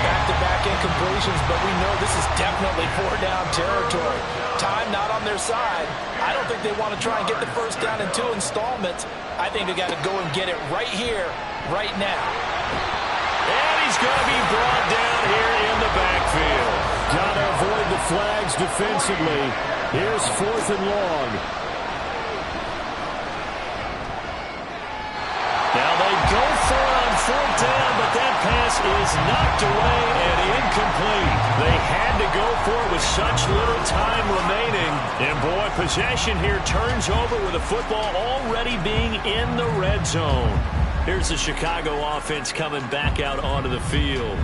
Back-to-back incompletions, but we know this is definitely 4-down territory. Time not on their side. I don't think they want to try and get the 1st down in 2 installments. I think they got to go and get it right here, right now. And he's going to be brought down here in the backfield. Got to avoid the flags defensively. Here's 4th and long. Now they go for it on 4th down, but that pass is knocked away and incomplete. They had to go for it with such little time remaining. And boy, possession here turns over with the football already being in the red zone. Here's the Chicago offense coming back out onto the field.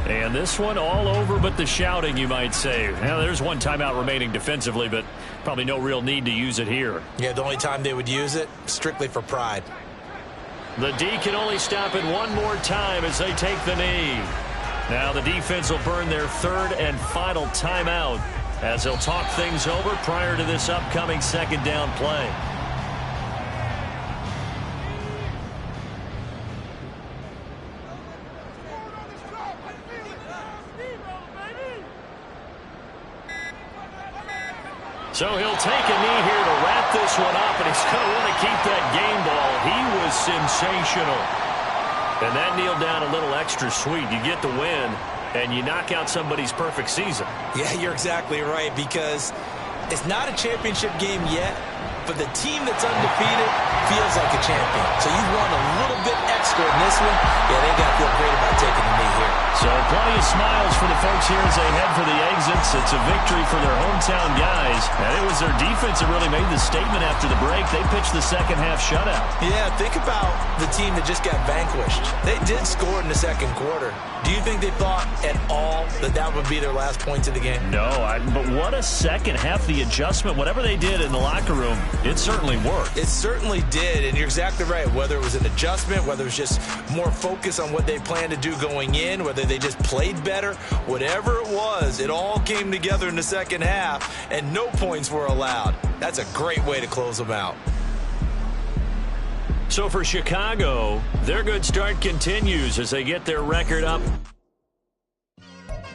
And this one all over but the shouting, you might say. Now, there's one timeout remaining defensively, but probably no real need to use it here. Yeah, the only time they would use it, strictly for pride. The D can only stop it one more time as they take the knee. Now the defense will burn their 3rd and final timeout as they'll talk things over prior to this upcoming 2nd down play. So he'll take a knee here to wrap this one up, and he's going to want to keep that game ball. He was sensational. And that kneeled down a little extra sweet. You get the win, and you knock out somebody's perfect season. Yeah, you're exactly right, because it's not a championship game yet, but the team that's undefeated feels like a champion. So you want a little bit extra in this one. Yeah, they got to feel great about taking the knee here. So plenty of smiles for the folks here as they head for the exits. It's a victory for their hometown guys. And it was their defense that really made the statement after the break. They pitched the second half shutout. Yeah, think about the team that just got vanquished. They did score in the 2nd quarter. Do you think they thought at all that that would be their last points of the game? No, but what a second half. The adjustment, whatever they did in the locker room, it certainly worked. It certainly did, and you're exactly right. Whether it was an adjustment, whether it was just more focus on what they planned to do going in, whether they just played better, whatever it was, it all came together in the 2nd half, and no points were allowed. That's a great way to close them out. So for Chicago, their good start continues as they get their record up